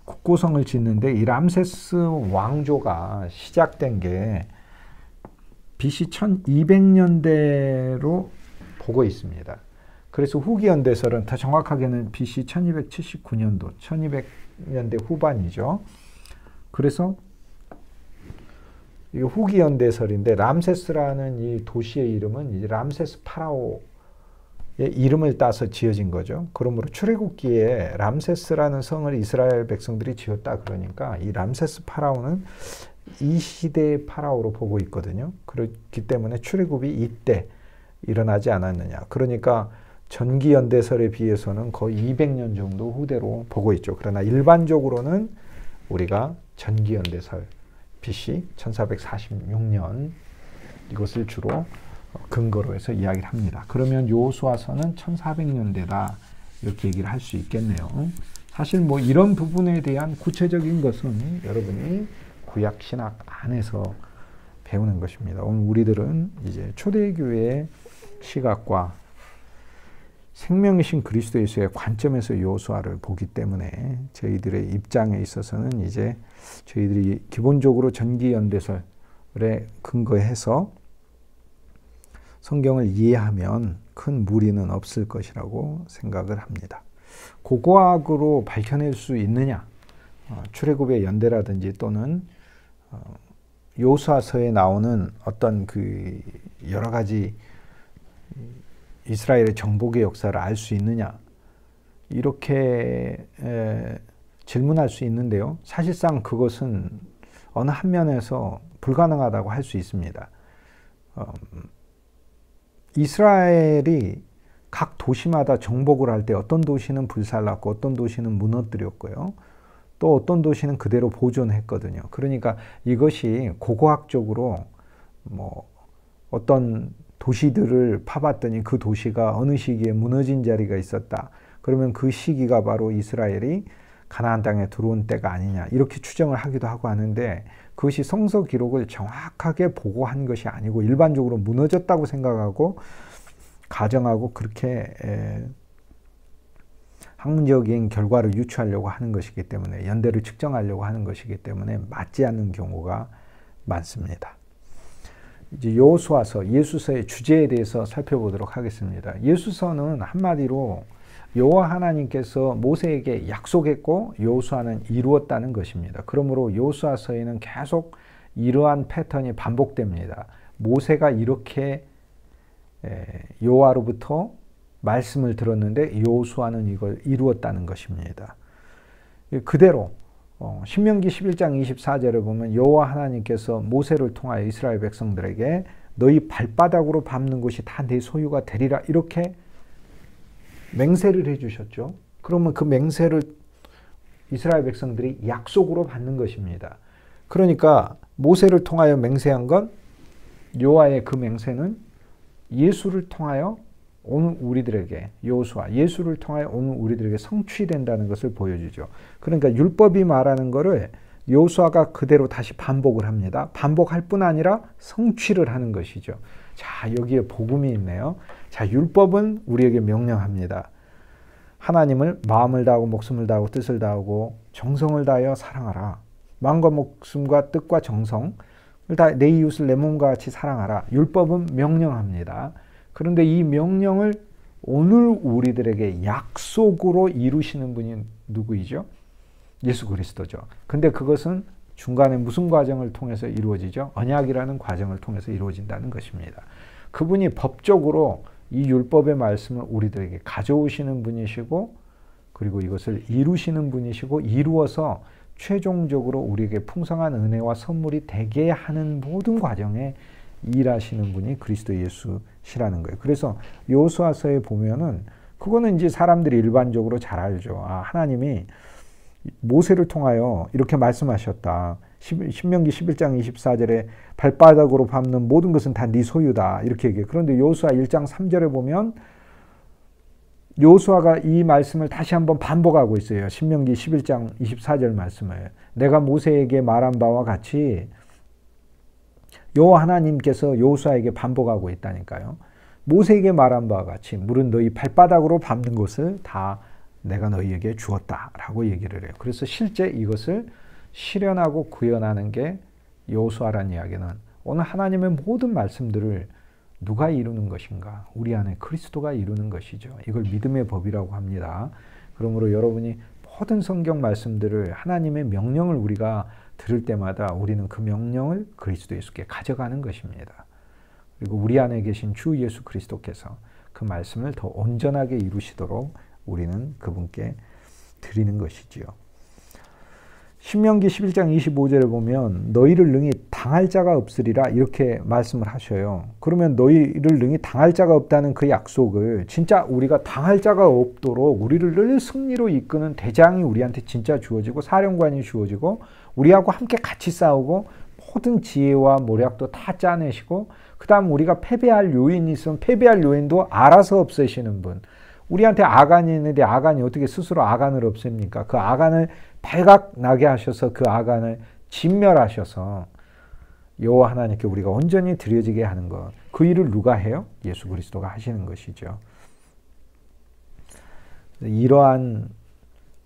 국고성을 짓는데 이 람세스 왕조가 시작된 게 BC 1200년대로 보고 있습니다. 그래서 후기 연대설은 더 정확하게는 BC 1279년도, 1200년대 후반이죠. 그래서 이 후기 연대설인데 람세스라는 이 도시의 이름은 이제 람세스 파라오의 이름을 따서 지어진 거죠. 그러므로 출애굽기에 람세스라는 성을 이스라엘 백성들이 지었다 그러니까 이 람세스 파라오는 이 시대의 파라오로 보고 있거든요. 그렇기 때문에 출애굽이 이때 일어나지 않았느냐. 그러니까 전기연대설에 비해서는 거의 200년 정도 후대로 보고 있죠. 그러나 일반적으로는 우리가 전기연대설 BC 1446년 이것을 주로 근거로 해서 이야기를 합니다. 그러면 여호수아서는 1400년대다 이렇게 얘기를 할 수 있겠네요. 사실 뭐 이런 부분에 대한 구체적인 것은 여러분이 구약신학 안에서 배우는 것입니다. 오늘 우리들은 이제 초대교회의 시각과 생명이신 그리스도 예수의 관점에서 여호수아를 보기 때문에 저희들의 입장에 있어서는 이제 저희들이 기본적으로 전기연대설에 근거해서 성경을 이해하면 큰 무리는 없을 것이라고 생각을 합니다. 고고학으로 밝혀낼 수 있느냐? 출애굽의 연대라든지 또는 여호수아서에 나오는 어떤 그 여러 가지 이스라엘의 정복의 역사를 알 수 있느냐? 이렇게 질문할 수 있는데요. 사실상 그것은 어느 한 면에서 불가능하다고 할 수 있습니다. 이스라엘이 각 도시마다 정복을 할 때 어떤 도시는 불살랐고 어떤 도시는 무너뜨렸고요. 또 어떤 도시는 그대로 보존했거든요. 그러니까 이것이 고고학적으로 뭐 어떤 도시들을 파봤더니 그 도시가 어느 시기에 무너진 자리가 있었다. 그러면 그 시기가 바로 이스라엘이 가나안 땅에 들어온 때가 아니냐. 이렇게 추정을 하기도 하고 하는데 그것이 성서 기록을 정확하게 보고한 것이 아니고 일반적으로 무너졌다고 생각하고 가정하고 그렇게 학문적인 결과를 유추하려고 하는 것이기 때문에 연대를 측정하려고 하는 것이기 때문에 맞지 않는 경우가 많습니다. 이제 여호수아서, 예수서의 주제에 대해서 살펴보도록 하겠습니다. 예수서는 한마디로 여호와 하나님께서 모세에게 약속했고 여호수아는 이루었다는 것입니다. 그러므로 여호수아서에는 계속 이러한 패턴이 반복됩니다. 모세가 이렇게 여호와로부터 말씀을 들었는데 여호수아는 이걸 이루었다는 것입니다. 그대로 신명기 11장 24절에 보면 여호와 하나님께서 모세를 통하여 이스라엘 백성들에게 너희 발바닥으로 밟는 곳이 다 내 소유가 되리라 이렇게 맹세를 해주셨죠. 그러면 그 맹세를 이스라엘 백성들이 약속으로 받는 것입니다. 그러니까 모세를 통하여 맹세한 건 여호와의 그 맹세는 예수를 통하여 오늘 우리들에게 여호수아 예수를 통하여 오늘 우리들에게 성취된다는 것을 보여주죠. 그러니까 율법이 말하는 것을 여호수아가 그대로 다시 반복을 합니다. 반복할 뿐 아니라 성취를 하는 것이죠. 자, 여기에 복음이 있네요. 자, 율법은 우리에게 명령합니다. 하나님을 마음을 다하고 목숨을 다하고 뜻을 다하고 정성을 다하여 사랑하라. 마음과 목숨과 뜻과 정성을 다해 내 이웃을 내 몸과 같이 사랑하라. 율법은 명령합니다. 그런데 이 명령을 오늘 우리들에게 약속으로 이루시는 분이 누구이죠? 예수 그리스도죠. 근데 그것은 중간에 무슨 과정을 통해서 이루어지죠? 언약이라는 과정을 통해서 이루어진다는 것입니다. 그분이 법적으로 이 율법의 말씀을 우리들에게 가져오시는 분이시고 그리고 이것을 이루시는 분이시고 이루어서 최종적으로 우리에게 풍성한 은혜와 선물이 되게 하는 모든 과정에 일하시는 분이 그리스도 예수시라는 거예요. 그래서 여호수아서에 보면은 그거는 이제 사람들이 일반적으로 잘 알죠. 아, 하나님이 모세를 통하여 이렇게 말씀하셨다. 신명기 11장 24절에 발바닥으로 밟는 모든 것은 다 네 소유다. 이렇게 얘기해요. 그런데 여호수아 1장 3절에 보면 여호수아가 이 말씀을 다시 한번 반복하고 있어요. 신명기 11장 24절 말씀을. 내가 모세에게 말한 바와 같이 여호와 하나님께서 여호수아에게 반복하고 있다니까요. 모세에게 말한 바와 같이 물은 너희 발바닥으로 밟는 것을 다 내가 너희에게 주었다라고 얘기를 해요. 그래서 실제 이것을 실현하고 구현하는 게 여호수아라는 이야기는 오늘 하나님의 모든 말씀들을 누가 이루는 것인가? 우리 안에 그리스도가 이루는 것이죠. 이걸 믿음의 법이라고 합니다. 그러므로 여러분이 모든 성경 말씀들을 하나님의 명령을 우리가 들을 때마다 우리는 그 명령을 그리스도 예수께 가져가는 것입니다. 그리고 우리 안에 계신 주 예수 그리스도께서 그 말씀을 더 온전하게 이루시도록 우리는 그분께 드리는 것이지요. 신명기 11장 25절에 보면 너희를 능히 당할 자가 없으리라 이렇게 말씀을 하셔요. 그러면 너희를 능히 당할 자가 없다는 그 약속을 진짜 우리가 당할 자가 없도록 우리를 늘 승리로 이끄는 대장이 우리한테 진짜 주어지고 사령관이 주어지고 우리하고 함께 같이 싸우고 모든 지혜와 모략도 다 짜내시고 그 다음 우리가 패배할 요인이 있으면 패배할 요인도 알아서 없애시는 분. 우리한테 아간이 있는데 아간이 어떻게 스스로 아간을 없앱니까? 그 아간을 발각나게 하셔서 그 아간을 진멸하셔서 여호와 하나님께 우리가 온전히 드려지게 하는 것. 그 일을 누가 해요? 예수 그리스도가 하시는 것이죠. 이러한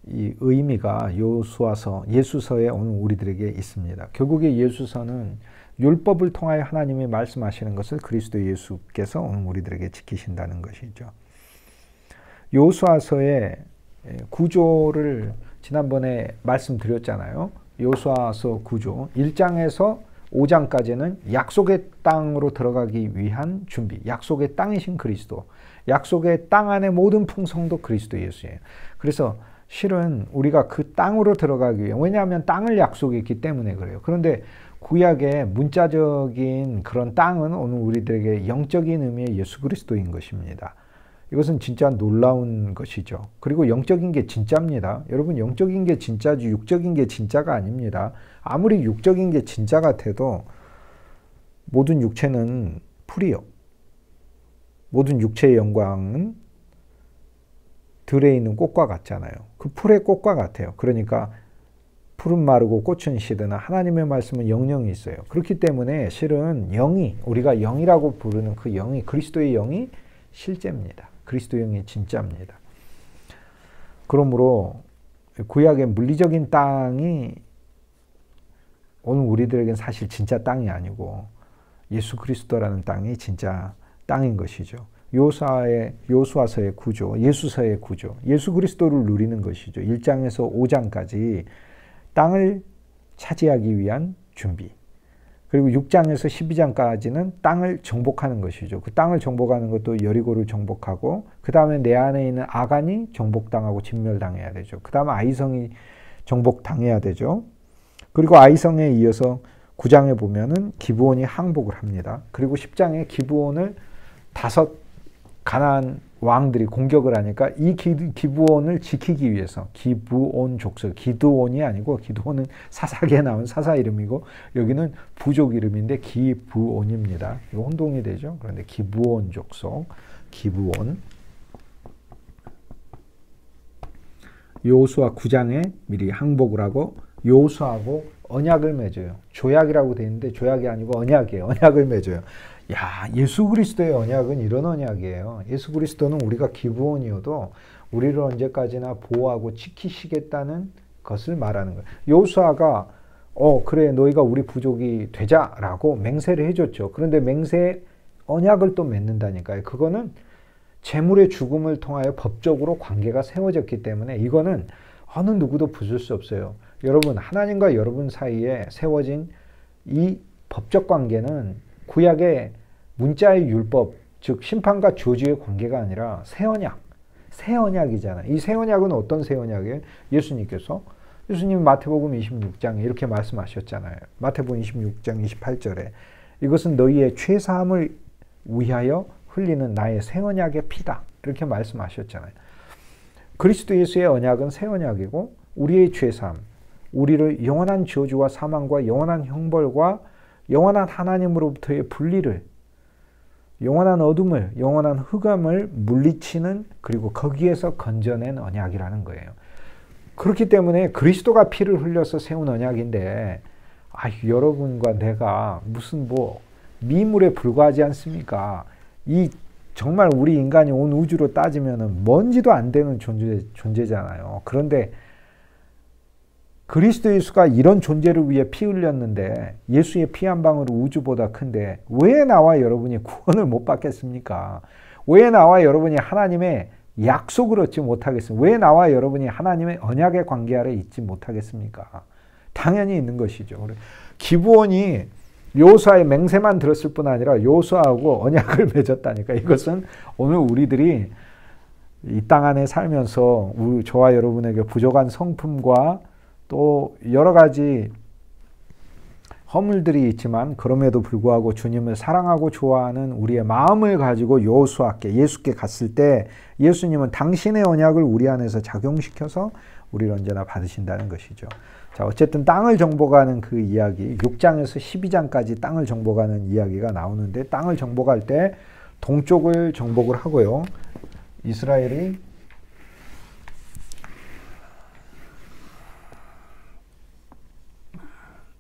이 의미가 여호수아서, 예수서에 오늘 우리들에게 있습니다. 결국에 예수서는 율법을 통하여 하나님이 말씀하시는 것을 그리스도 예수께서 오늘 우리들에게 지키신다는 것이죠. 여호수아서의 구조를 지난번에 말씀드렸잖아요. 여호수아서 구조 1장에서 5장까지는 약속의 땅으로 들어가기 위한 준비, 약속의 땅이신 그리스도, 약속의 땅 안의 모든 풍성도 그리스도 예수예요. 그래서 실은 우리가 그 땅으로 들어가기 위해, 왜냐하면 땅을 약속했기 때문에 그래요. 그런데 구약의 문자적인 그런 땅은 오늘 우리들에게 영적인 의미의 예수 그리스도인 것입니다. 이것은 진짜 놀라운 것이죠. 그리고 영적인 게 진짜입니다. 여러분, 영적인 게 진짜지 육적인 게 진짜가 아닙니다. 아무리 육적인 게 진짜 같아도 모든 육체는 풀이요. 모든 육체의 영광은 들에 있는 꽃과 같잖아요. 그 풀의 꽃과 같아요. 그러니까 풀은 마르고 꽃은 시드나 하나님의 말씀은 영영이 있어요. 그렇기 때문에 실은 영이, 우리가 영이라고 부르는 그 영이, 그리스도의 영이 실제입니다. 그리스도의 영이 진짜입니다. 그러므로 구약의 물리적인 땅이 오늘 우리들에겐 사실 진짜 땅이 아니고 예수 그리스도라는 땅이 진짜 땅인 것이죠. 여호수아서의 구조, 예수서의 구조, 예수 그리스도를 누리는 것이죠. 1장에서 5장까지 땅을 차지하기 위한 준비. 그리고 6장에서 12장까지는 땅을 정복하는 것이죠. 그 땅을 정복하는 것도 여리고를 정복하고 그 다음에 내 안에 있는 아간이 정복당하고 진멸당해야 되죠. 그 다음에 아이성이 정복당해야 되죠. 그리고 아이성에 이어서 9장에 보면은 기브온이 항복을 합니다. 그리고 10장에 기브온을 5 가나안 왕들이 공격을 하니까 이 기브온을 지키기 위해서 기브온 족속, 기드온이 아니고 기드온은 사사기에 나온 사사 이름이고 여기는 부족 이름인데 기브온입니다. 이거 혼동이 되죠. 그런데 기브온 족속, 기브온. 여호수아 9장에 미리 항복을 하고 여호수아하고 언약을 맺어요. 조약이라고 되어 있는데 조약이 아니고 언약이에요. 언약을 맺어요. 야, 예수 그리스도의 언약은 이런 언약이에요. 예수 그리스도는 우리가 기브온이어도 우리를 언제까지나 보호하고 지키시겠다는 것을 말하는 거예요. 여호수아가 그래 너희가 우리 부족이 되자라고 맹세를 해줬죠. 그런데 맹세 언약을 또 맺는다니까요. 그거는 재물의 죽음을 통하여 법적으로 관계가 세워졌기 때문에 이거는 어느 누구도 부술 수 없어요. 여러분, 하나님과 여러분 사이에 세워진 이 법적 관계는 구약의 문자의 율법, 즉 심판과 저주의 관계가 아니라 새 언약이잖아요. 이 새 언약은 어떤 새 언약이에요? 예수님이 마태복음 26장에 이렇게 말씀하셨잖아요. 마태복음 26장 28절에 이것은 너희의 죄사함을 위하여 흘리는 나의 새 언약의 피다. 이렇게 말씀하셨잖아요. 그리스도 예수의 언약은 새 언약이고 우리의 죄사함, 우리를 영원한 저주와 사망과 영원한 형벌과 영원한 하나님으로부터의 분리를, 영원한 어둠을, 영원한 흑암을 물리치는, 그리고 거기에서 건져낸 언약이라는 거예요. 그렇기 때문에 그리스도가 피를 흘려서 세운 언약인데 여러분과 내가 무슨 미물에 불과하지 않습니까? 이 정말 우리 인간이 온 우주로 따지면 먼지도 안 되는 존재잖아요. 그런데 그리스도 예수가 이런 존재를 위해 피 흘렸는데 예수의 피 한 방울이 우주보다 큰데 왜 나와 여러분이 구원을 못 받겠습니까? 왜 나와 여러분이 하나님의 약속을 얻지 못하겠습니까? 왜 나와 여러분이 하나님의 언약의 관계 아래 있지 못하겠습니까? 당연히 있는 것이죠. 기브온이 여호수아의 맹세만 들었을 뿐 아니라 여호수아하고 언약을 맺었다니까. 이것은 오늘 우리들이 이 땅 안에 살면서 저와 여러분에게 부족한 성품과 또 여러 가지 허물들이 있지만 그럼에도 불구하고 주님을 사랑하고 좋아하는 우리의 마음을 가지고 여호수아께 예수께 갔을 때 예수님은 당신의 언약을 우리 안에서 작용시켜서 우리를 언제나 받으신다는 것이죠. 자, 어쨌든 땅을 정복하는 그 이야기, 6장에서 12장까지 땅을 정복하는 이야기가 나오는데 땅을 정복할 때 동쪽을 정복을 하고요. 이스라엘이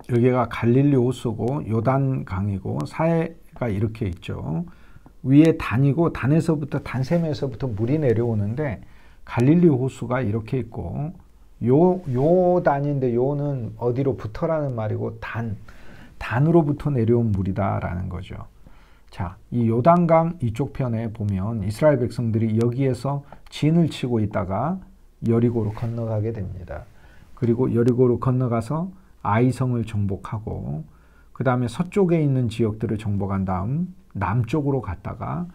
여기가 갈릴리 호수고 요단강이고 사해가 이렇게 있죠. 위에 단이고 단에서부터 단샘에서부터 물이 내려오는데 갈릴리 호수가 이렇게 있고 요단인데 요는 어디로부터라는 말이고 단으로부터 내려온 물이다라는 거죠. 자, 이 요단강 이쪽 편에 보면 이스라엘 백성들이 여기에서 진을 치고 있다가 여리고로 건너가게 됩니다. 그리고 여리고로 건너가서 아이성을 정복하고 그 다음에 서쪽에 있는 지역들을 정복한 다음 남쪽으로 갔다가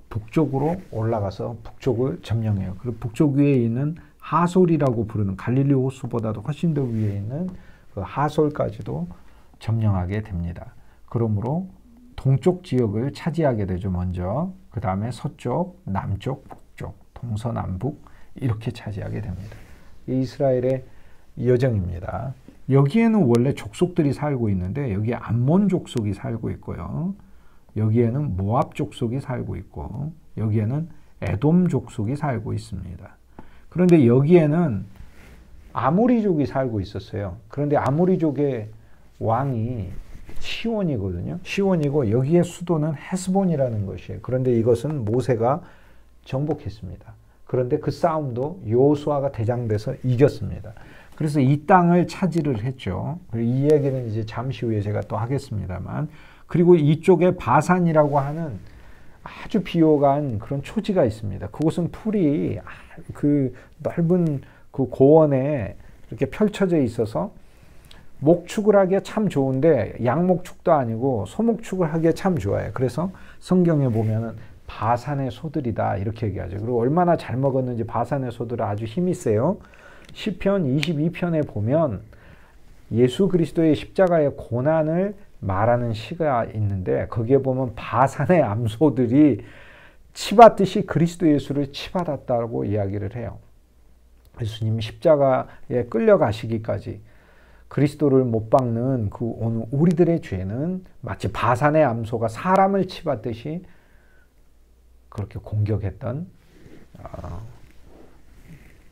북쪽으로 올라가서 북쪽을 점령해요. 그리고 북쪽 위에 있는 하솔이라고 부르는 갈릴리 호수보다도 훨씬 더 위에 있는 그 하솔까지도 점령하게 됩니다. 그러므로 동쪽 지역을 차지하게 되죠. 먼저 그 다음에 서쪽, 남쪽, 북쪽, 동서남북 이렇게 차지하게 됩니다. 이스라엘의 여정입니다. 여기에는 원래 족속들이 살고 있는데 여기에 암몬 족속이 살고 있고요. 여기에는 모압 족속이 살고 있고 여기에는 에돔 족속이 살고 있습니다. 그런데 여기에는 아모리족이 살고 있었어요. 그런데 아모리족의 왕이 시온이거든요. 시온이고 여기에 수도는 헤스본이라는 것이에요. 그런데 이것은 모세가 정복했습니다. 그런데 그 싸움도 여호수아가 대장돼서 이겼습니다. 그래서 이 땅을 차지를 했죠. 이 얘기는 이제 잠시 후에 제가 또 하겠습니다만, 그리고 이쪽에 바산이라고 하는 아주 비호감 그런 초지가 있습니다. 그곳은 풀이 그 넓은 그 고원에 이렇게 펼쳐져 있어서 목축을 하기에 참 좋은데 양목축도 아니고 소목축을 하기에 참 좋아요. 그래서 성경에 보면은 바산의 소들이다 이렇게 얘기하죠. 그리고 얼마나 잘 먹었는지 바산의 소들은 아주 힘이 세요. 시편 22편에 보면 예수 그리스도의 십자가의 고난을 말하는 시가 있는데 거기에 보면 바산의 암소들이 치받듯이 그리스도 예수를 치받았다고 이야기를 해요. 예수님 십자가에 끌려가시기까지 그리스도를 못 박는 그 오늘 우리들의 죄는 마치 바산의 암소가 사람을 치받듯이 그렇게 공격했던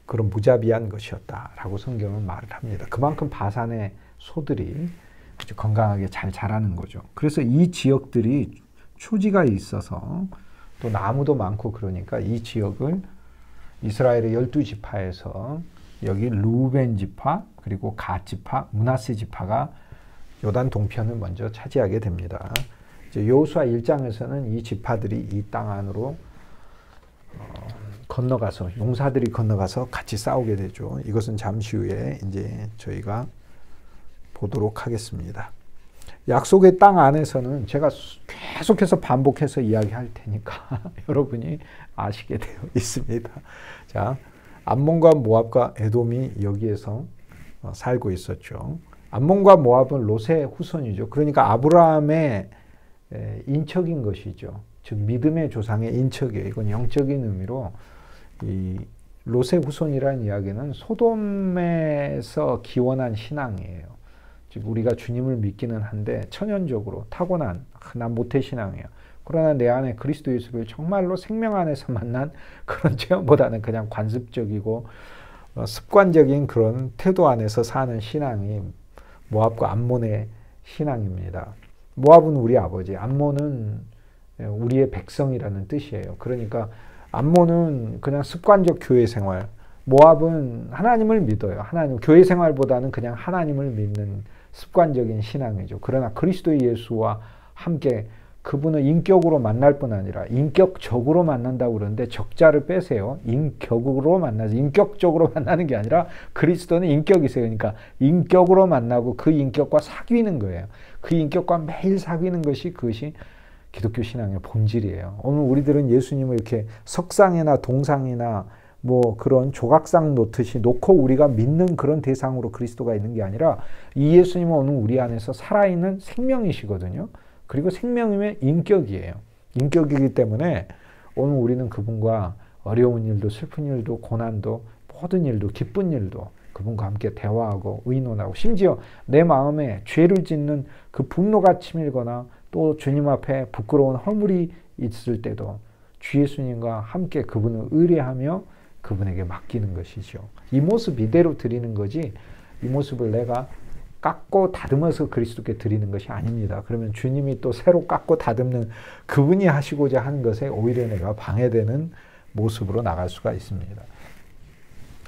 그런 무자비한 것이었다라고 성경은 말을 합니다. 그만큼 바산의 소들이 아주 건강하게 잘 자라는 거죠. 그래서 이 지역들이 초지가 있어서 또 나무도 많고 그러니까 이 지역을 이스라엘의 12지파에서 여기 루벤 지파 그리고 갓 지파, 므낫세 지파가 요단 동편을 먼저 차지하게 됩니다. 이제 여호수아 1장에서는 이 지파들이 이 땅 안으로 건너가서 용사들이 건너가서 같이 싸우게 되죠. 이것은 잠시 후에 이제 저희가 보도록 하겠습니다. 약속의 땅 안에서는 제가 계속해서 반복해서 이야기할 테니까 여러분이 아시게 되어 있습니다. 자, 암몬과 모압과 에돔이 여기에서 살고 있었죠. 암몬과 모압은 롯의 후손이죠. 그러니까 아브라함의 인척인 것이죠. 즉 믿음의 조상의 인척이에요. 이건 영적인 의미로 이 롯의 후손이라는 이야기는 소돔에서 기원한 신앙이에요. 즉 우리가 주님을 믿기는 한데 천연적으로 타고난 난 모태신앙이에요. 그러나 내 안에 그리스도 예수를 정말로 생명 안에서 만난 그런 체험보다는 그냥 관습적이고 습관적인 그런 태도 안에서 사는 신앙이 모압과 암몬의 신앙입니다. 모압은 우리 아버지, 암몬은 우리의 백성이라는 뜻이에요. 그러니까 암몬은 그냥 습관적 교회 생활, 모압은 하나님을 믿어요. 하나님, 교회 생활보다는 그냥 하나님을 믿는 습관적인 신앙이죠. 그러나 그리스도 예수와 함께 그분을 인격으로 만날 뿐 아니라 인격적으로 만난다고 그러는데 적자를 빼세요. 인격으로 만나지 인격적으로 만나는 게 아니라 그리스도는 인격이세요. 그러니까 인격으로 만나고 그 인격과 사귀는 거예요. 그 인격과 매일 사귀는 것이 그것이 기독교 신앙의 본질이에요. 오늘 우리들은 예수님을 이렇게 석상이나 동상이나 뭐 그런 조각상 놓듯이 놓고 우리가 믿는 그런 대상으로 그리스도가 있는 게 아니라 이 예수님은 오늘 우리 안에서 살아있는 생명이시거든요. 그리고 생명이면 인격이에요. 인격이기 때문에 오늘 우리는 그분과 어려운 일도 슬픈 일도 고난도 모든 일도 기쁜 일도 그분과 함께 대화하고 의논하고 심지어 내 마음에 죄를 짓는 그 분노가 치밀거나 또 주님 앞에 부끄러운 허물이 있을 때도 주 예수님과 함께 그분을 의뢰하며 그분에게 맡기는 것이죠. 이 모습 이대로 드리는 거지 이 모습을 내가 깎고 다듬어서 그리스도께 드리는 것이 아닙니다. 그러면 주님이 또 새로 깎고 다듬는 그분이 하시고자 하는 것에 오히려 내가 방해되는 모습으로 나갈 수가 있습니다.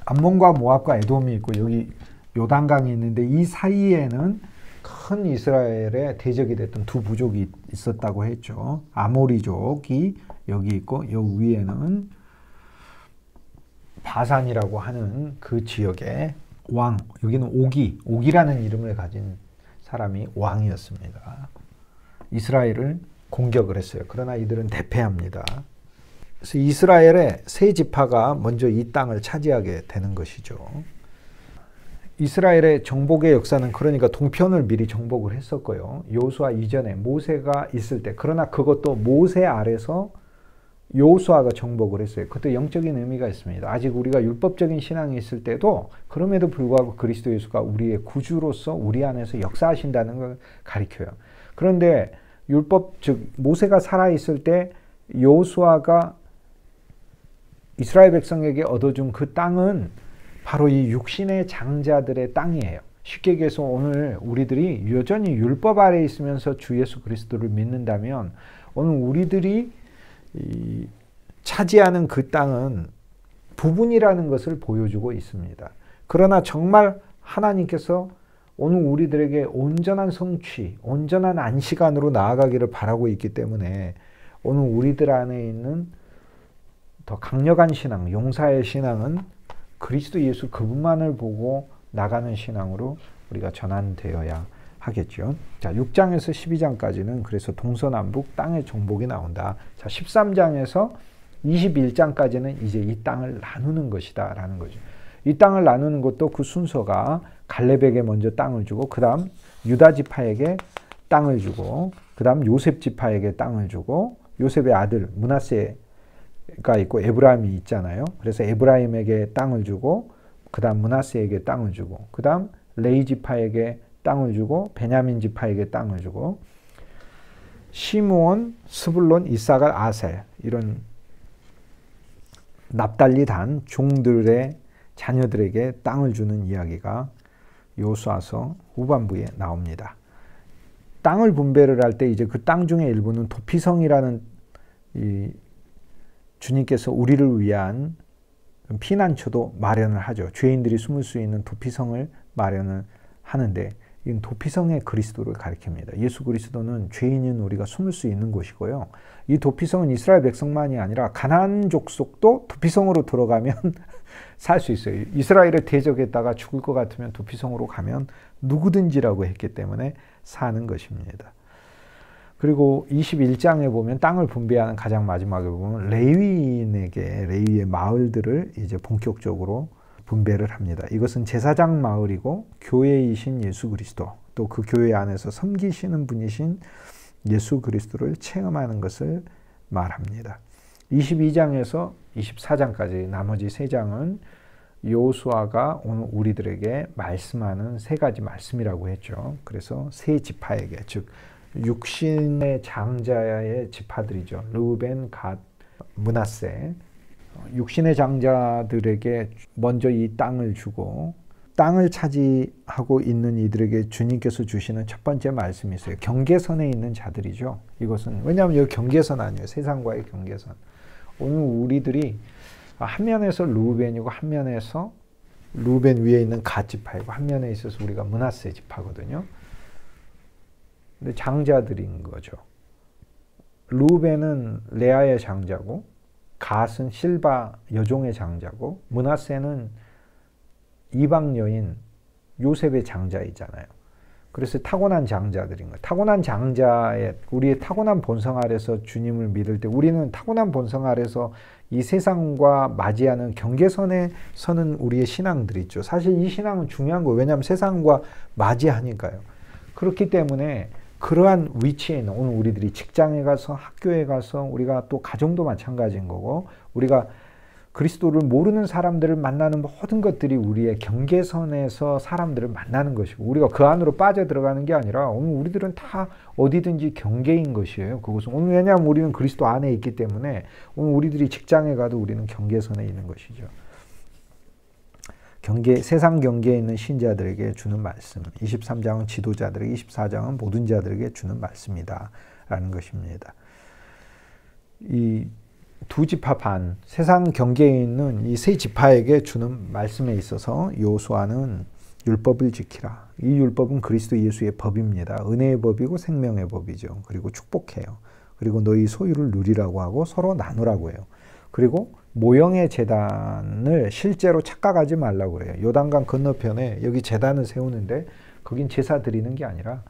암몬과 모압과 에돔이 있고 여기 요단강이 있는데 이 사이에는 큰 이스라엘의 대적이 됐던 두 부족이 있었다고 했죠. 아모리족이 여기 있고 여기 위에는 바산이라고 하는 그 지역의 왕, 여기는 오기라는 이름을 가진 사람이 왕이었습니다. 이스라엘을 공격을 했어요. 그러나 이들은 대패합니다. 그래서 이스라엘의 세 지파가 먼저 이 땅을 차지하게 되는 것이죠. 이스라엘의 정복의 역사는 그러니까 동편을 미리 정복을 했었고요. 여호수아 이전에 모세가 있을 때, 그러나 그것도 모세 아래서 여호수아가 정복을 했어요. 그것도 영적인 의미가 있습니다. 아직 우리가 율법적인 신앙이 있을 때도 그럼에도 불구하고 그리스도 예수가 우리의 구주로서 우리 안에서 역사하신다는 걸 가리켜요. 그런데 율법, 즉 모세가 살아있을 때 여호수아가 이스라엘 백성에게 얻어준 그 땅은 바로 이 육신의 장자들의 땅이에요. 쉽게 얘기해서 오늘 우리들이 여전히 율법 아래에 있으면서 주 예수 그리스도를 믿는다면 오늘 우리들이 차지하는 그 땅은 부분이라는 것을 보여주고 있습니다. 그러나 정말 하나님께서 오늘 우리들에게 온전한 성취, 온전한 안식안으로 나아가기를 바라고 있기 때문에 오늘 우리들 안에 있는 더 강력한 신앙, 용사의 신앙은 그리스도 예수 그분만을 보고 나가는 신앙으로 우리가 전환되어야 하겠죠. 자, 6장에서 12장까지는 그래서 동서남북 땅의 정복이 나온다. 자, 13장에서 21장까지는 이제 이 땅을 나누는 것이다 라는 거죠. 이 땅을 나누는 것도 그 순서가 갈렙에게 먼저 땅을 주고 그 다음 유다 지파에게 땅을 주고 그 다음 요셉 지파에게 땅을 주고 요셉의 아들 므낫세가 있고 에브라임이 있잖아요. 그래서 에브라임에게 땅을 주고 그 다음 므낫세에게 땅을 주고 그 다음 레위 지파에게 땅을 주고 베냐민 지파에게 땅을 주고 시므온, 스불론, 이사갈, 아셀 이런 납달리 단 종들의 자녀들에게 땅을 주는 이야기가 여호수아서 후반부에 나옵니다. 땅을 분배를 할 때 이제 그 땅 중에 일부는 도피성이라는 이 주님께서 우리를 위한 피난처도 마련을 하죠. 죄인들이 숨을 수 있는 도피성을 마련을 하는데 이 도피성의 그리스도를 가리킵니다. 예수 그리스도는 죄인인 우리가 숨을 수 있는 곳이고요. 이 도피성은 이스라엘 백성만이 아니라 가나안 족속도 도피성으로 들어가면 살 수 있어요. 이스라엘을 대적했다가 죽을 것 같으면 도피성으로 가면 누구든지라고 했기 때문에 사는 것입니다. 그리고 21장에 보면 땅을 분배하는 가장 마지막에 보면 레위인에게 레위의 마을들을 이제 본격적으로 분배를 합니다. 이것은 제사장 마을이고 교회이신 예수 그리스도 또 그 교회 안에서 섬기시는 분이신 예수 그리스도를 체험하는 것을 말합니다. 22장에서 24장까지 나머지 3장은 여호수아가 오늘 우리들에게 말씀하는 3가지 말씀이라고 했죠. 그래서 세 지파에게 즉 육신의 장자의 지파들이죠. 르우벤, 갓, 므낫세 육신의 장자들에게 먼저 이 땅을 주고 땅을 차지하고 있는 이들에게 주님께서 주시는 첫 번째 말씀이 있어요. 경계선에 있는 자들이죠. 이것은 왜냐하면 여기 경계선 아니에요. 세상과의 경계선. 오늘 우리들이 한 면에서 르우벤이고 한 면에서 르우벤 위에 있는 갓 지파이고 한 면에 있어서 우리가 므낫세 지파거든요. 근데 장자들인 거죠. 르우벤은 레아의 장자고 갓은 실바 여종의 장자고 므낫세는 이방 여인 요셉의 장자이잖아요. 그래서 타고난 장자들인 거예요. 타고난 장자의 우리의 타고난 본성 아래서 주님을 믿을 때 우리는 타고난 본성 아래서 이 세상과 맞이하는 경계선에 서는 우리의 신앙들이 있죠. 사실 이 신앙은 중요한 거예요. 왜냐하면 세상과 맞이하니까요. 그렇기 때문에 그러한 위치에 있는 오늘 우리들이 직장에 가서 학교에 가서 우리가 또 가정도 마찬가지인 거고 우리가 그리스도를 모르는 사람들을 만나는 모든 것들이 우리의 경계선에서 사람들을 만나는 것이고 우리가 그 안으로 빠져 들어가는 게 아니라 오늘 우리들은 다 어디든지 경계인 것이에요. 그것은 오늘 왜냐하면 우리는 그리스도 안에 있기 때문에 오늘 우리들이 직장에 가도 우리는 경계선에 있는 것이죠. 세상 경계에 있는 신자들에게 주는 말씀 23장은 지도자들에게 24장은 모든 자들에게 주는 말씀이다 라는 것입니다. 이 두 지파 반 세상 경계에 있는 이 세 지파에게 주는 말씀에 있어서 여호수아는 율법을 지키라. 이 율법은 그리스도 예수의 법입니다. 은혜의 법이고 생명의 법이죠. 그리고 축복해요. 그리고 너희 소유를 누리라고 하고 서로 나누라고 해요. 그리고 모형의 제단을 실제로 착각하지 말라고 그래요. 요단강 건너편에 여기 제단을 세우는데 거긴 제사 드리는 게 아니라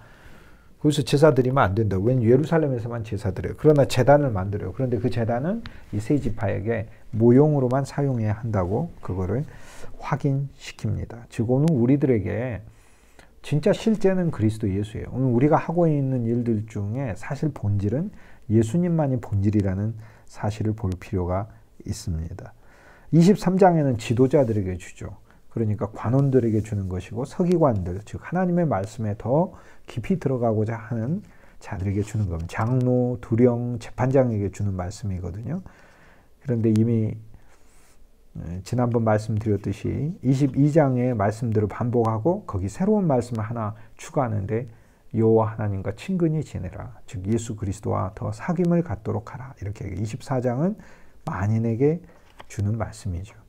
거기서 제사 드리면 안 된다. 웬 예루살렘에서만 제사 드려요. 그러나 제단을 만들어요. 그런데 그 제단은 이 세 지파에게 모형으로만 사용해야 한다고 그거를 확인시킵니다. 즉 오늘 우리들에게 진짜 실제는 그리스도 예수예요. 오늘 우리가 하고 있는 일들 중에 사실 본질은 예수님만이 본질이라는 사실을 볼 필요가 있습니다. 23장에는 지도자들에게 주죠. 그러니까 관원들에게 주는 것이고 서기관들, 즉 하나님의 말씀에 더 깊이 들어가고자 하는 자들에게 주는 겁니다. 장로, 두령, 재판장에게 주는 말씀이거든요. 그런데 이미 지난번 말씀드렸듯이 22장의 말씀들을 반복하고 거기 새로운 말씀을 하나 추가하는데 여호와 하나님과 친근히 지내라. 즉 예수 그리스도와 더 사귐을 갖도록 하라. 이렇게 24장은 만인에게 주는 말씀이죠.